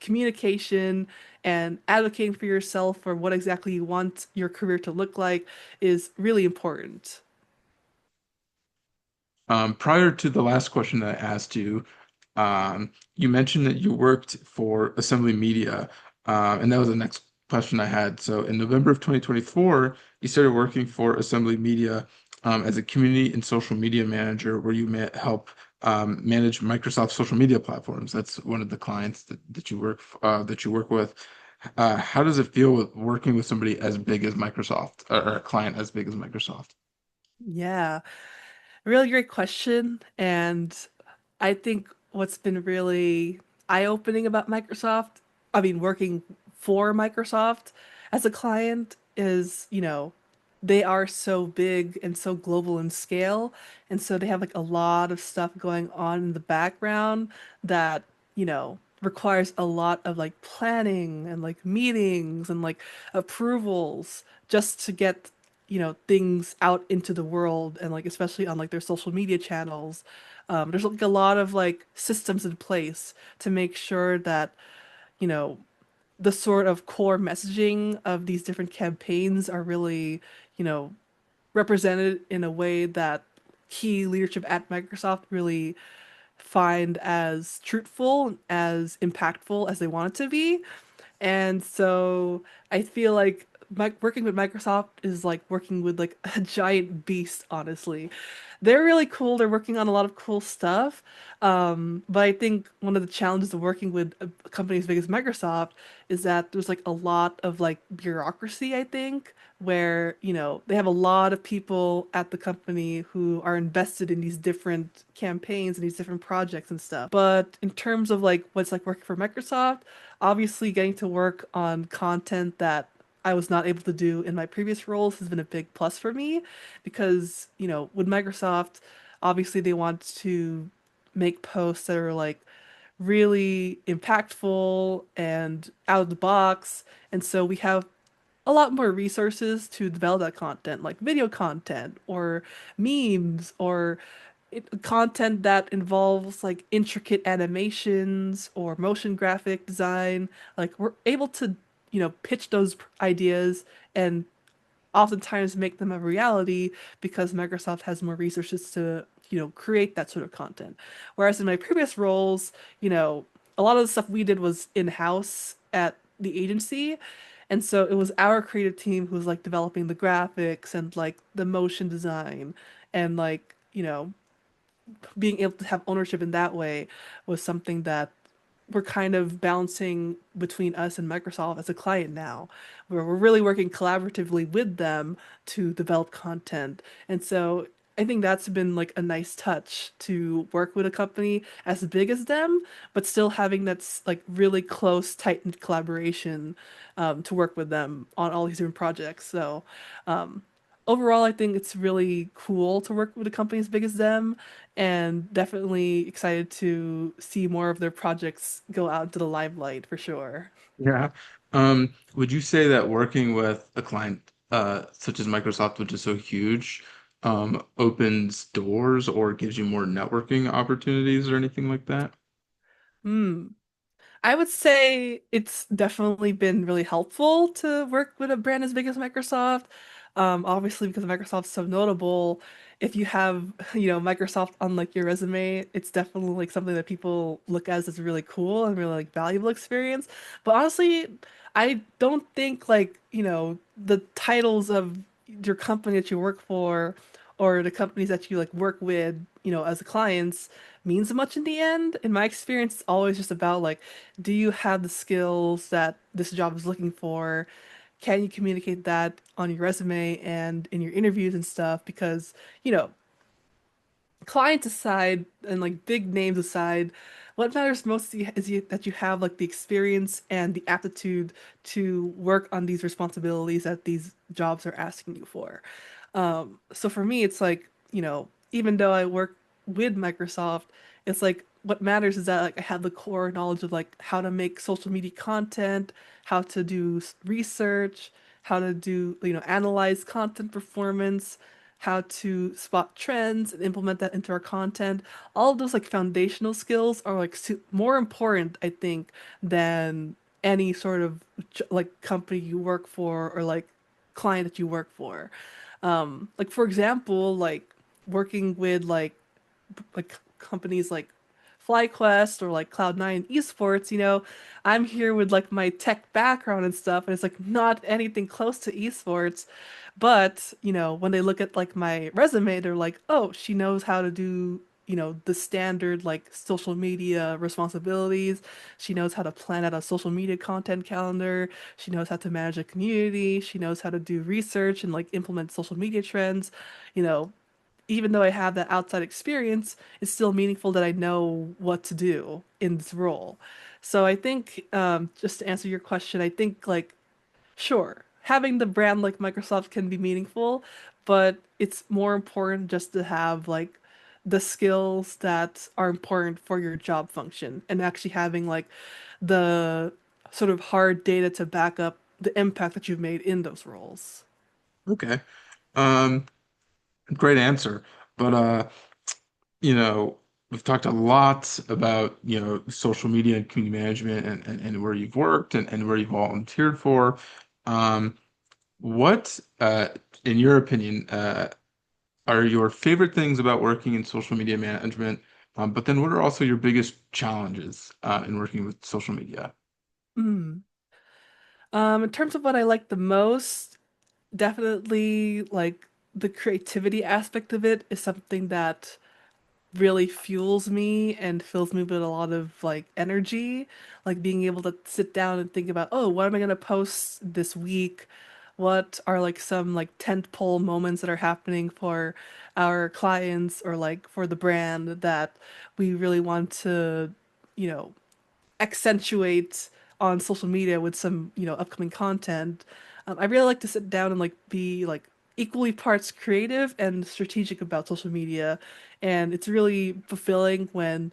B: communication and advocating for yourself for what exactly you want your career to look like is really important.
A: Prior to the last question that I asked you, you mentioned that you worked for Assembly Media, and that was the next question I had. So in November of 2024, you started working for Assembly Media as a community and social media manager, where you help manage Microsoft social media platforms. That's one of the clients that you work with. How does it feel with working with somebody as big as Microsoft, or a client as big as Microsoft?
B: Yeah, really great question. And I think what's been really eye-opening about Microsoft, I mean, working for Microsoft as a client is, they are so big and so global in scale. And so they have like a lot of stuff going on in the background that, requires a lot of like planning and like meetings and like approvals just to get, things out into the world and like especially on like their social media channels. There's like a lot of like systems in place to make sure that, you know, the sort of core messaging of these different campaigns are really, you know, represented in a way that key leadership at Microsoft really find as truthful, as impactful as they want it to be. And so I feel like working with Microsoft is like working with like a giant beast, honestly. They're really cool. They're working on a lot of cool stuff. But I think one of the challenges of working with a company as big as Microsoft is that there's like a lot of like bureaucracy, I think, where, they have a lot of people at the company who are invested in these different campaigns and these different projects and stuff. But in terms of like what's like working for Microsoft, obviously getting to work on content that I was not able to do in my previous roles has been a big plus for me because, with Microsoft, obviously they want to make posts that are like really impactful and out of the box. And so we have a lot more resources to develop that content, like video content or memes or content that involves like intricate animations or motion graphic design. Like we're able to, pitch those ideas and oftentimes make them a reality because Microsoft has more resources to, create that sort of content. Whereas in my previous roles, a lot of the stuff we did was in-house at the agency. And so it was our creative team who was like developing the graphics and like the motion design and like, being able to have ownership in that way was something that we're kind of balancing between us and Microsoft as a client now, where we're really working collaboratively with them to develop content. And so I think that's been like a nice touch to work with a company as big as them, but still having that's like really close, tight-knit collaboration to work with them on all these different projects. So overall, I think it's really cool to work with a company as big as them, and definitely excited to see more of their projects go out into the limelight for sure.
A: Yeah. Would you say that working with a client such as Microsoft, which is so huge, opens doors or gives you more networking opportunities or anything like that?
B: Hmm. I would say it's definitely been really helpful to work with a brand as big as Microsoft. Obviously, because Microsoft's so notable, if you have, Microsoft on like your resume, it's definitely like something that people look as really cool and really like valuable experience. But honestly, I don't think like, the titles of your company that you work for or the companies that you like work with, as clients means much in the end. In my experience, it's always just about like, do you have the skills that this job is looking for? Can you communicate that on your resume and in your interviews and stuff? Because, you know, clients aside and like big names aside, what matters most that you have like the experience and the aptitude to work on these responsibilities that these jobs are asking you for. So for me, it's like, even though I work with Microsoft, it's like what matters is that like I have the core knowledge of like how to make social media content, how to do research, how to do, analyze content performance, how to spot trends and implement that into our content. All of those like foundational skills are like more important, I think, than any sort of like company you work for or like client that you work for. Like for example, like working with like companies like FlyQuest or like Cloud9 Esports, I'm here with like my tech background and stuff, and it's like not anything close to esports. But, when they look at like my resume, they're like, oh, she knows how to do, the standard like social media responsibilities. She knows how to plan out a social media content calendar. She knows how to manage a community. She knows how to do research and like implement social media trends. You know, even though I have that outside experience, it's still meaningful that I know what to do in this role. So I think, just to answer your question, I think like, sure, having the brand like Microsoft can be meaningful, but it's more important just to have like the skills that are important for your job function and actually having like the sort of hard data to back up the impact that you've made in those roles.
A: Okay. Um, Great answer. But we've talked a lot about, social media and community management and where you've worked and where you've volunteered for. Um, what, in your opinion, are your favorite things about working in social media management? But then what are also your biggest challenges in working with social media?
B: Mm. In terms of what I like the most, definitely like the creativity aspect of it is something that really fuels me and fills me with a lot of like energy. Like being able to sit down and think about, oh, what am I gonna post this week? What are like some like tentpole moments that are happening for our clients or like for the brand that we really want to, you know, accentuate on social media with some, upcoming content. I really like to sit down and like be like equally parts creative and strategic about social media. And it's really fulfilling when,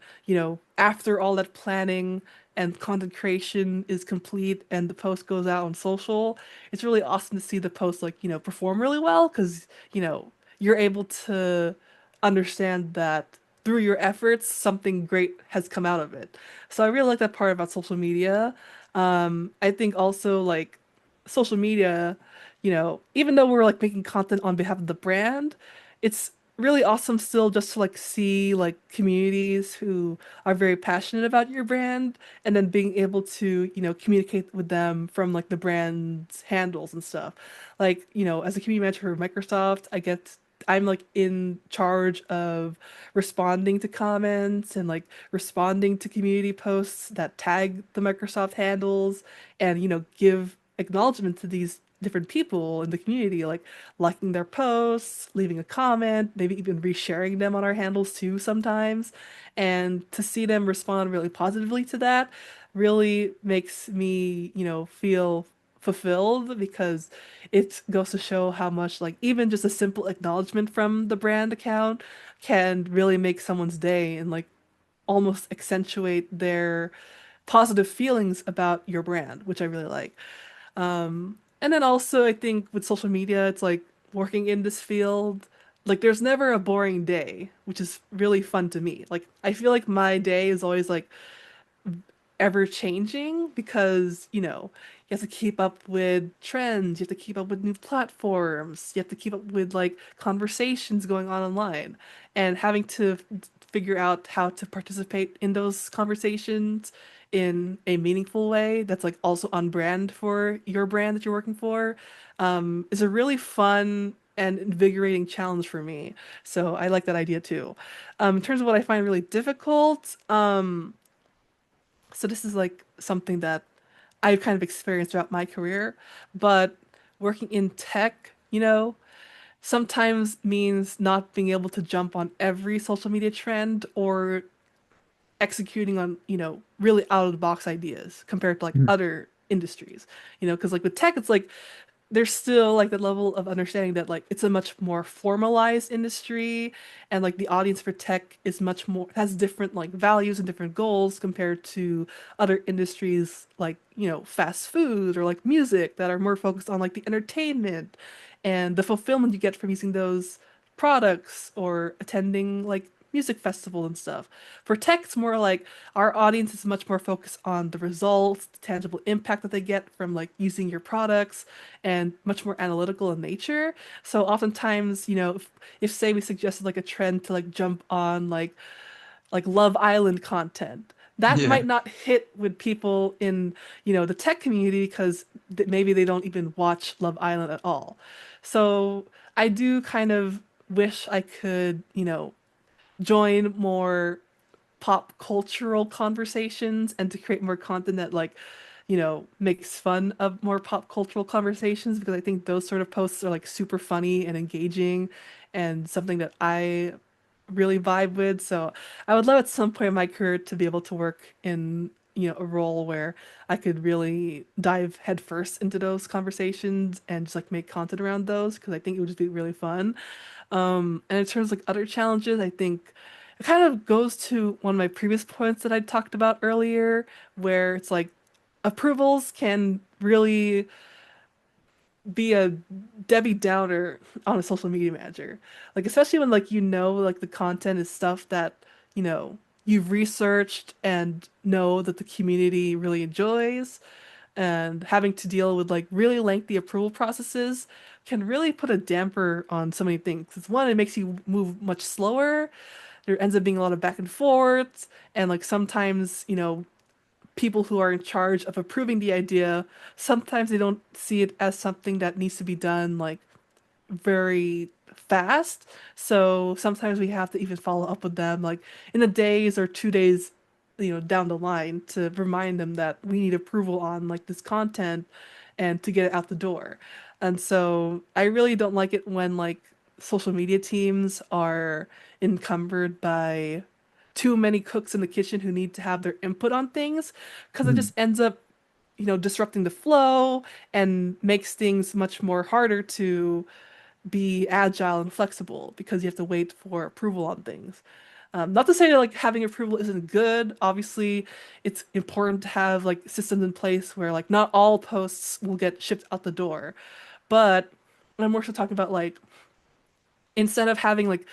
B: after all that planning and content creation is complete and the post goes out on social, it's really awesome to see the post like, perform really well because, you're able to understand that through your efforts, something great has come out of it. So I really like that part about social media. I think also like social media, even though we're like making content on behalf of the brand, it's really awesome still just to like see like communities who are very passionate about your brand and then being able to, communicate with them from like the brand's handles and stuff. Like, as a community manager for Microsoft, I'm like in charge of responding to comments and like responding to community posts that tag the Microsoft handles and, give acknowledgement to these different people in the community, like liking their posts, leaving a comment, maybe even resharing them on our handles too sometimes. And to see them respond really positively to that really makes me, feel fulfilled because it goes to show how much like even just a simple acknowledgement from the brand account can really make someone's day and like almost accentuate their positive feelings about your brand, which I really like. And then also I think with social media, it's like working in this field, like there's never a boring day, which is really fun to me. Like I feel like my day is always like ever changing because, you have to keep up with trends, you have to keep up with new platforms, you have to keep up with like conversations going on online, and having to figure out how to participate in those conversations in a meaningful way that's like also on brand for your brand that you're working for, is a really fun and invigorating challenge for me. So I like that idea too. In terms of what I find really difficult, so this is like something that I've kind of experienced throughout my career, but working in tech, sometimes means not being able to jump on every social media trend or executing on, really out of the box ideas compared to like
A: Mm.
B: other industries. Because like with tech, it's like there's still like the level of understanding that like it's a much more formalized industry, and like the audience for tech is much more has different like values and different goals compared to other industries like fast food or like music that are more focused on like the entertainment and the fulfillment you get from using those products or attending like music festival and stuff. For tech, it's more like our audience is much more focused on the results, the tangible impact that they get from like using your products, and much more analytical in nature. So oftentimes, if say we suggested like a trend to like jump on like Love Island content, that
A: Yeah.
B: might not hit with people in, the tech community because maybe they don't even watch Love Island at all. So I do kind of wish I could, join more pop cultural conversations and to create more content that like makes fun of more pop cultural conversations, because I think those sort of posts are like super funny and engaging and something that I really vibe with. So I would love at some point in my career to be able to work in a role where I could really dive headfirst into those conversations and just like make content around those, because I think it would just be really fun. And in terms of like other challenges, I think it kind of goes to one of my previous points that I talked about earlier, where it's like approvals can really be a Debbie Downer on a social media manager. Like especially when like like the content is stuff that, you've researched and know that the community really enjoys, and having to deal with like really lengthy approval processes can really put a damper on so many things. It's one, it makes you move much slower. There ends up being a lot of back and forth, and like sometimes, people who are in charge of approving the idea, sometimes they don't see it as something that needs to be done like very fast. So sometimes we have to even follow up with them like in the days or 2 days, down the line to remind them that we need approval on like this content and to get it out the door. And so I really don't like it when like social media teams are encumbered by too many cooks in the kitchen who need to have their input on things, because it
A: Mm.
B: just ends up disrupting the flow and makes things much more harder to be agile and flexible because you have to wait for approval on things. Not to say that like having approval isn't good. Obviously, it's important to have like systems in place where like not all posts will get shipped out the door. But I'm more so talking about like instead of having like,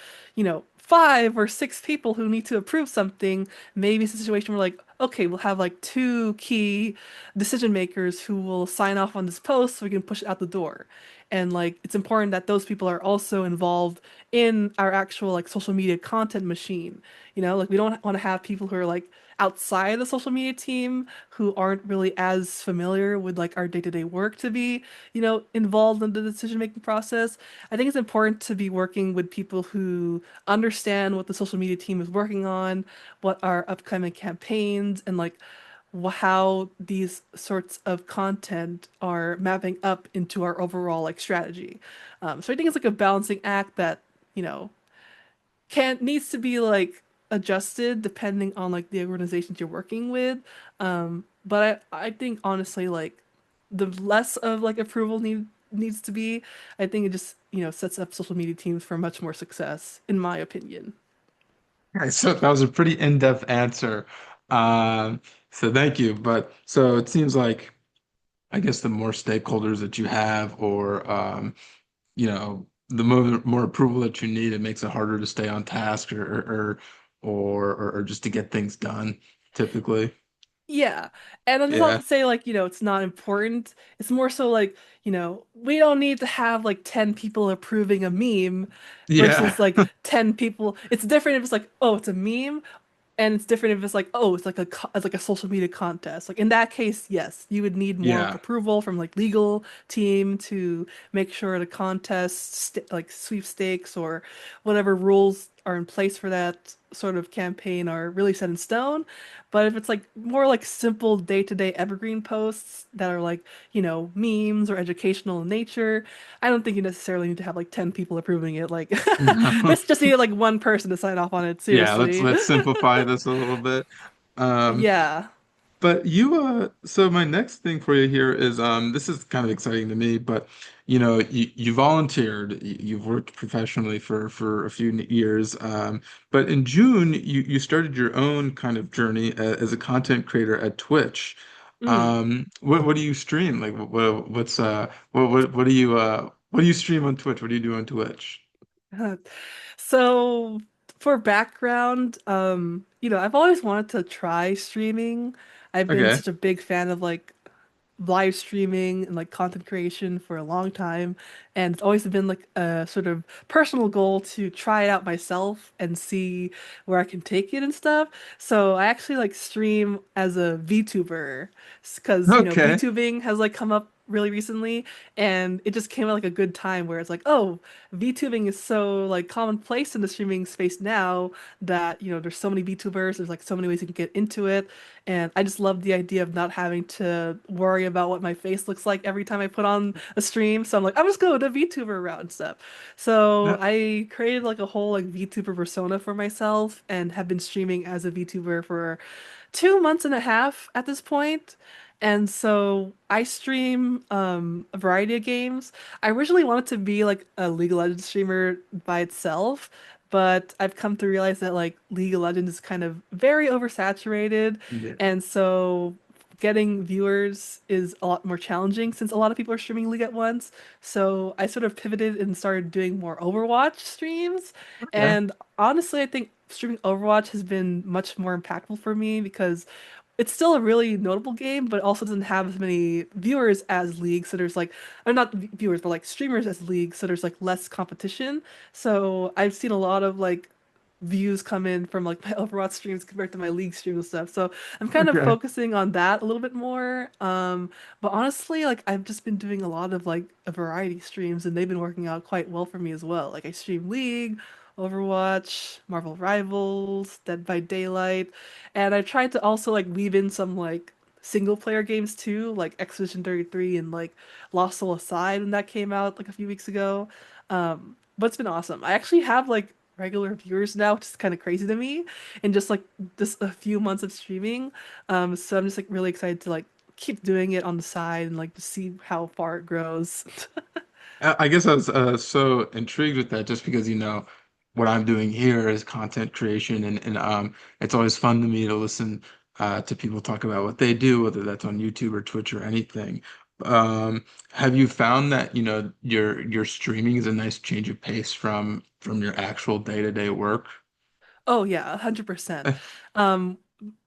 B: 5 or 6 people who need to approve something, maybe it's a situation where like, okay, we'll have like two key decision makers who will sign off on this post so we can push it out the door. And like, it's important that those people are also involved in our actual like social media content machine. Like we don't want to have people who are like outside the social media team who aren't really as familiar with like our day-to-day work to be, involved in the decision-making process. I think it's important to be working with people who understand what the social media team is working on, what our upcoming campaigns, and like how these sorts of content are mapping up into our overall like strategy. So I think it's like a balancing act that, you know, can needs to be like adjusted depending on like the organizations you're working with. But I think honestly like the less of like approval needs to be. I think it just, sets up social media teams for much more success, in my opinion.
A: Okay, so that was a pretty in-depth answer. Um, so thank you. But so it seems like I guess the more stakeholders that you have, or the more approval that you need, it makes it harder to stay on task, or just to get things done, typically.
B: Yeah. And that's not
A: Yeah.
B: to say like, it's not important. It's more so like, we don't need to have like 10 people approving a meme
A: Yeah.
B: versus like 10 people. It's different if it's like, oh, it's a meme. And it's different if it's like, oh, it's like a social media contest. Like in that case, yes, you would need more like
A: Yeah.
B: approval from like legal team to make sure the contest like sweepstakes or whatever rules are in place for that sort of campaign are really set in stone. But if it's like more like simple day-to-day evergreen posts that are like, memes or educational in nature, I don't think you necessarily need to have like 10 people approving it. Like,
A: No.
B: this just needed like one person to sign off on it,
A: Yeah, let's
B: seriously.
A: let's simplify this a little bit. Um,
B: Yeah.
A: But so my next thing for you here is this is kind of exciting to me, but you volunteered, you've worked professionally for a few years, but in June you started your own kind of journey as a content creator at Twitch.
B: Mm.
A: What do you stream? Like what do you stream on Twitch? What do you do on Twitch?
B: So for background, I've always wanted to try streaming. I've been
A: Okay.
B: such a big fan of like live streaming and like content creation for a long time, and it's always been like a sort of personal goal to try it out myself and see where I can take it and stuff. So I actually like stream as a VTuber because
A: Okay.
B: VTubing has like come up really recently, and it just came at like a good time where it's like, oh, VTubing is so like commonplace in the streaming space now that there's so many VTubers, there's like so many ways you can get into it. And I just love the idea of not having to worry about what my face looks like every time I put on a stream. So I'm like, I'm just going the VTuber route and stuff. So
A: Yeah.
B: I created like a whole like VTuber persona for myself and have been streaming as a VTuber for 2 months and a half at this point. And so I stream a variety of games. I originally wanted to be like a League of Legends streamer by itself, but I've come to realize that like League of Legends is kind of very oversaturated,
A: Yeah.
B: and so getting viewers is a lot more challenging since a lot of people are streaming League at once. So I sort of pivoted and started doing more Overwatch streams.
A: Okay.
B: And honestly, I think streaming Overwatch has been much more impactful for me because it's still a really notable game, but also doesn't have as many viewers as League. So there's like, or not viewers, but like streamers as League. So there's like less competition. So I've seen a lot of like views come in from like my Overwatch streams compared to my League streams and stuff. So I'm kind of
A: Okay.
B: focusing on that a little bit more. But honestly, like I've just been doing a lot of like a variety streams, and they've been working out quite well for me as well. Like I stream League, Overwatch, Marvel Rivals, Dead by Daylight, and I tried to also like weave in some like single player games too, like Expedition 33 and like Lost Soul Aside when that came out like a few weeks ago. But it's been awesome. I actually have like regular viewers now, which is kind of crazy to me, in just a few months of streaming. So I'm just like really excited to like keep doing it on the side and like to see how far it grows.
A: I guess I was so intrigued with that just because what I'm doing here is content creation, and it's always fun to me to listen to people talk about what they do, whether that's on YouTube or Twitch or anything. Have you found that your streaming is a nice change of pace from your actual day-to-day work?
B: Oh yeah, 100%. Um,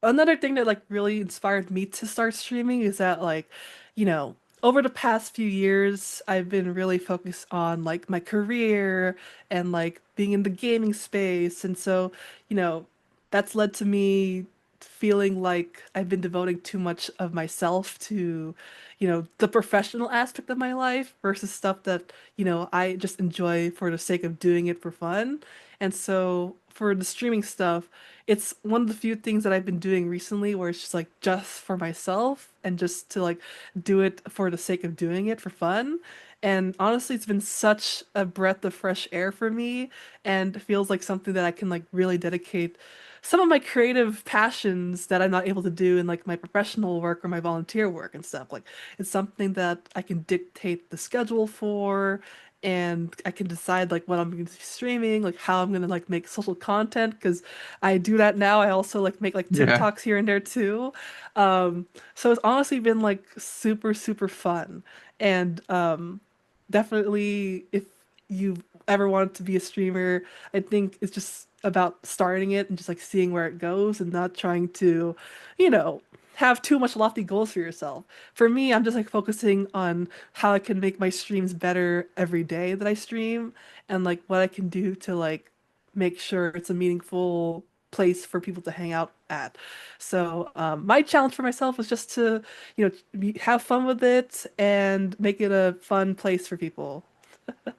B: Another thing that like really inspired me to start streaming is that like, you know, over the past few years, I've been really focused on like my career and like being in the gaming space. And so, you know, that's led to me feeling like I've been devoting too much of myself to, the professional aspect of my life versus stuff that, I just enjoy for the sake of doing it for fun. And so for the streaming stuff, it's one of the few things that I've been doing recently where it's just like just for myself and just to like do it for the sake of doing it for fun. And honestly, it's been such a breath of fresh air for me and it feels like something that I can like really dedicate some of my creative passions that I'm not able to do in like my professional work or my volunteer work and stuff. Like it's something that I can dictate the schedule for, and I can decide like what I'm going to be streaming, like how I'm going to like make social content because I do that now. I also like make like
A: Yeah.
B: TikToks here and there too. Um, so it's honestly been like super, super fun. And definitely if you ever wanted to be a streamer, I think it's just about starting it and just like seeing where it goes and not trying to, you know, have too much lofty goals for yourself. For me, I'm just like focusing on how I can make my streams better every day that I stream and like what I can do to like make sure it's a meaningful place for people to hang out at. So, my challenge for myself was just to, have fun with it and make it a fun place for people.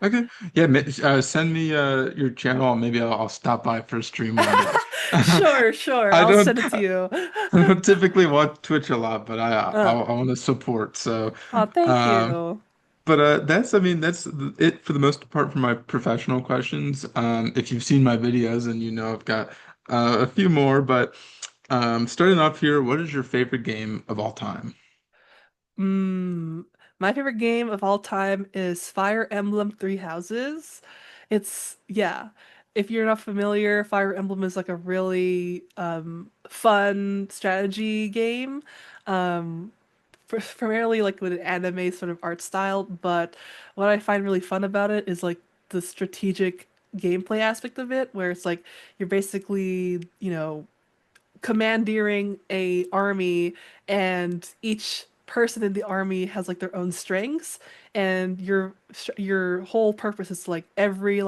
A: Okay. Yeah, send me your channel and maybe I'll stop by for a stream one day.
B: Sure, sure.
A: I
B: I'll
A: don't
B: send it to you.
A: I don't typically watch Twitch a lot, but
B: Uh,
A: I want to support. So,
B: oh, thank
A: um,
B: you.
A: but that's I mean that's it for the most part for my professional questions. If you've seen my videos and you know I've got a few more, but starting off here, what is your favorite game of all time?
B: Mm, my favorite game of all time is Fire Emblem Three Houses. Yeah. If you're not familiar, Fire Emblem is like a really fun strategy game. Um, primarily like with an anime sort of art style, but what I find really fun about it is like the strategic gameplay aspect of it, where it's like you're basically, commandeering a army, and each person in the army has like their own strengths, and your whole purpose is to, like every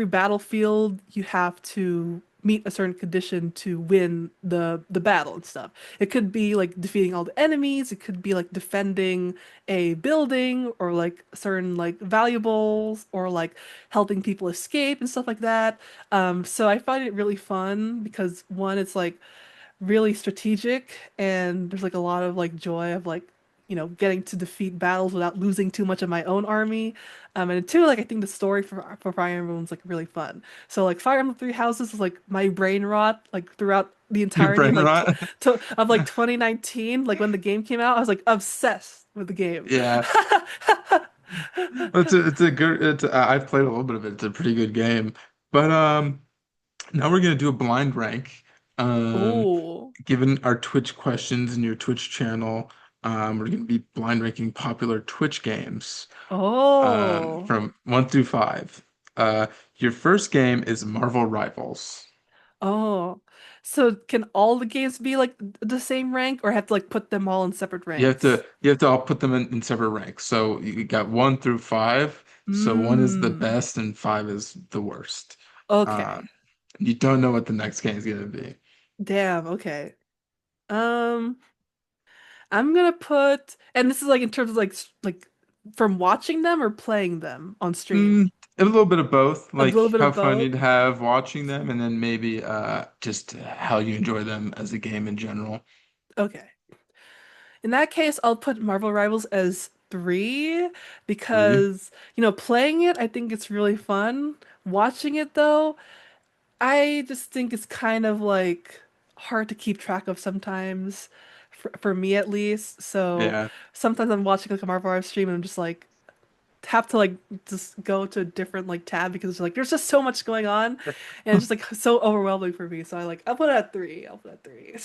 B: battlefield you have to meet a certain condition to win the battle and stuff. It could be like defeating all the enemies, it could be like defending a building or like certain like valuables or like helping people escape and stuff like that. So I find it really fun because one, it's like really strategic and there's like a lot of like joy of like getting to defeat battles without losing too much of my own army. And two, like I think the story for Fire Emblem is like really fun. So like Fire Emblem Three Houses is like my brain rot like throughout the
A: Your
B: entirety of
A: brain
B: like
A: rot?
B: of like 2019, like when the game came out, I was like obsessed with the game.
A: Yeah. It's a good I've played a little bit of it. It's a pretty good game. But now we're gonna do a blind rank. Um,
B: Oh,
A: Given our Twitch questions and your Twitch channel, we're gonna be blind ranking popular Twitch games
B: oh,
A: from 1 through 5. Uh, your first game is Marvel Rivals.
B: oh. So can all the games be like the same rank, or have to like put them all in separate ranks?
A: You have to all put them in separate ranks. So you got 1 through 5. So one is the
B: Mm.
A: best and 5 is the worst.
B: Okay.
A: Um, you don't know what the next game is gonna be.
B: Damn, okay. Um, I'm gonna put, and this is like in terms of like like from watching them or playing them on stream.
A: A little bit of both,
B: A little
A: like
B: bit
A: how
B: of
A: fun
B: both.
A: you'd have watching them, and then maybe just how you enjoy them as a game in general.
B: Okay. In that case, I'll put Marvel Rivals as three
A: Three.
B: because, playing it, I think it's really fun. Watching it though, I just think it's kind of like hard to keep track of sometimes, for me at least. So
A: Yeah.
B: sometimes I'm watching like a Marvel Rivals stream and I'm just like have to like just go to a different like tab because it's like there's just so much going on and it's just like so overwhelming for me. So I'll put it at three. I'll put it at three.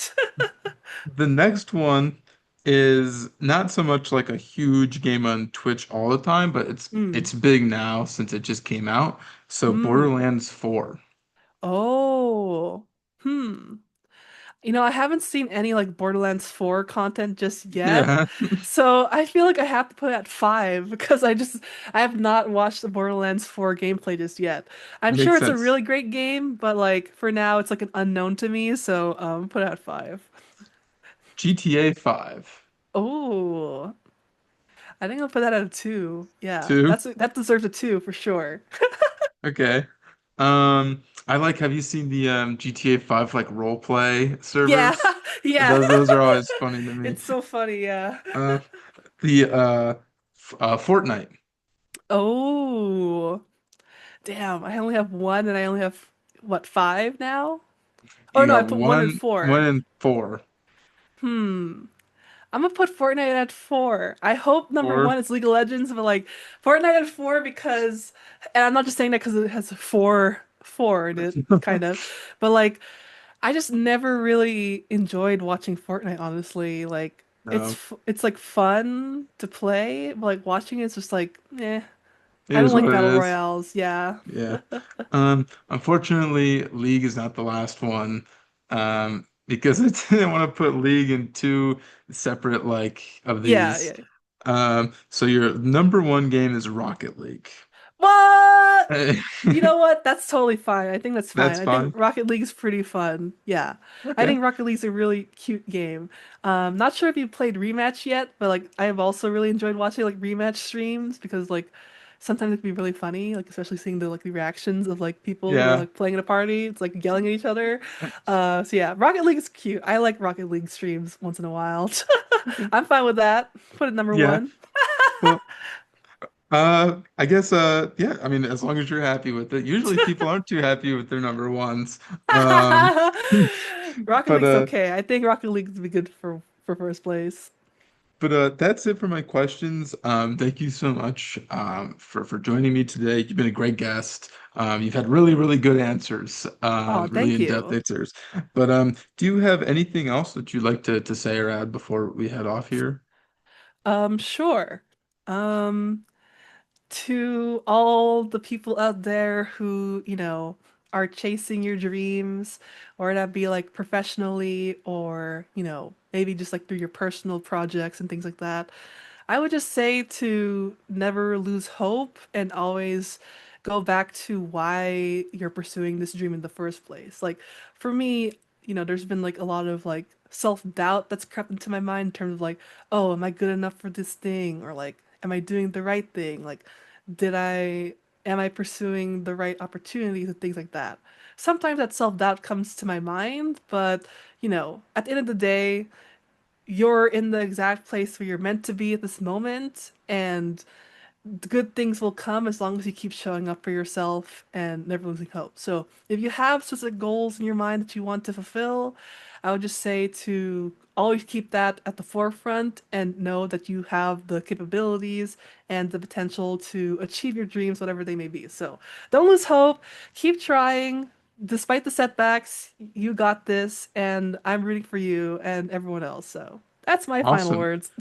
A: The next one is not so much like a huge game on Twitch all the time, but
B: Mm.
A: it's big now since it just came out. So
B: Mm.
A: Borderlands 4.
B: Oh. Hmm. I haven't seen any like Borderlands 4 content just yet.
A: Yeah,
B: So I feel like I have to put it at five because I have not watched the Borderlands 4 gameplay just yet. I'm sure
A: makes
B: it's a
A: sense.
B: really great game, but like for now it's like an unknown to me, so put it at five.
A: GTA 5.
B: Oh, I think I'll put that at a two. Yeah,
A: 2.
B: that deserves a two for sure.
A: Okay. I like, have you seen the GTA 5 like role play
B: Yeah,
A: servers?
B: yeah.
A: Those are always funny to me.
B: It's so funny, yeah.
A: Uh the Fortnite.
B: Oh, damn. I only have one and I only have what, five now? Oh
A: You
B: no, I
A: got
B: put one and
A: one
B: four.
A: and four.
B: Hmm. I'm gonna put Fortnite at four. I hope number
A: Four.
B: one is League of Legends, but like Fortnite at four because, and I'm not just saying that because it has four in it, kind of, but like I just never really enjoyed watching Fortnite, honestly. Like
A: No,
B: it's like fun to play, but like watching it's just like, eh.
A: it
B: I don't
A: is
B: like
A: what it
B: battle
A: is.
B: royales. Yeah.
A: Yeah. Unfortunately, League is not the last one. Because I didn't want to put League in two separate like of
B: Yeah,
A: these.
B: yeah.
A: So your number one game is Rocket League.
B: What? You know what? That's totally fine. I think that's fine.
A: That's
B: I think
A: fine.
B: Rocket League's pretty fun. Yeah. I
A: Okay.
B: think Rocket League's a really cute game. Not sure if you played Rematch yet, but like I have also really enjoyed watching like Rematch streams because like sometimes it can be really funny, like especially seeing the reactions of like people who are
A: Yeah.
B: like playing at a party. It's like yelling at each other. So yeah, Rocket League is cute. I like Rocket League streams once in a while.
A: Okay.
B: I'm fine with that. Put it number
A: Yeah.
B: one.
A: Well, I guess yeah, I mean as long as you're happy with it. Usually people aren't too happy with their number ones. Um
B: Rocket
A: but
B: League's okay. I think Rocket League would be good for first place.
A: that's it for my questions. Thank you so much for joining me today. You've been a great guest. You've had really, really good answers,
B: Oh,
A: really
B: thank
A: in-depth
B: you.
A: answers. But do you have anything else that you'd like to say or add before we head off here?
B: Sure. Um, to all the people out there who, are chasing your dreams, or that be like professionally or, maybe just like through your personal projects and things like that. I would just say to never lose hope and always go back to why you're pursuing this dream in the first place. Like for me, there's been like a lot of like self-doubt that's crept into my mind in terms of like, oh, am I good enough for this thing? Or like, am I doing the right thing? Like, did I, am I pursuing the right opportunities and things like that? Sometimes that self-doubt comes to my mind, but at the end of the day, you're in the exact place where you're meant to be at this moment, and the good things will come as long as you keep showing up for yourself and never losing hope. So, if you have specific goals in your mind that you want to fulfill, I would just say to always keep that at the forefront and know that you have the capabilities and the potential to achieve your dreams, whatever they may be. So, don't lose hope, keep trying. Despite the setbacks, you got this, and I'm rooting for you and everyone else. So, that's my final
A: Awesome.
B: words.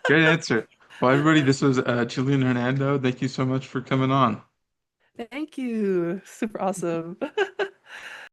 A: Great answer. Well, everybody, this was Gillian Hernando. Thank you so much for coming on.
B: Thank you. Super awesome.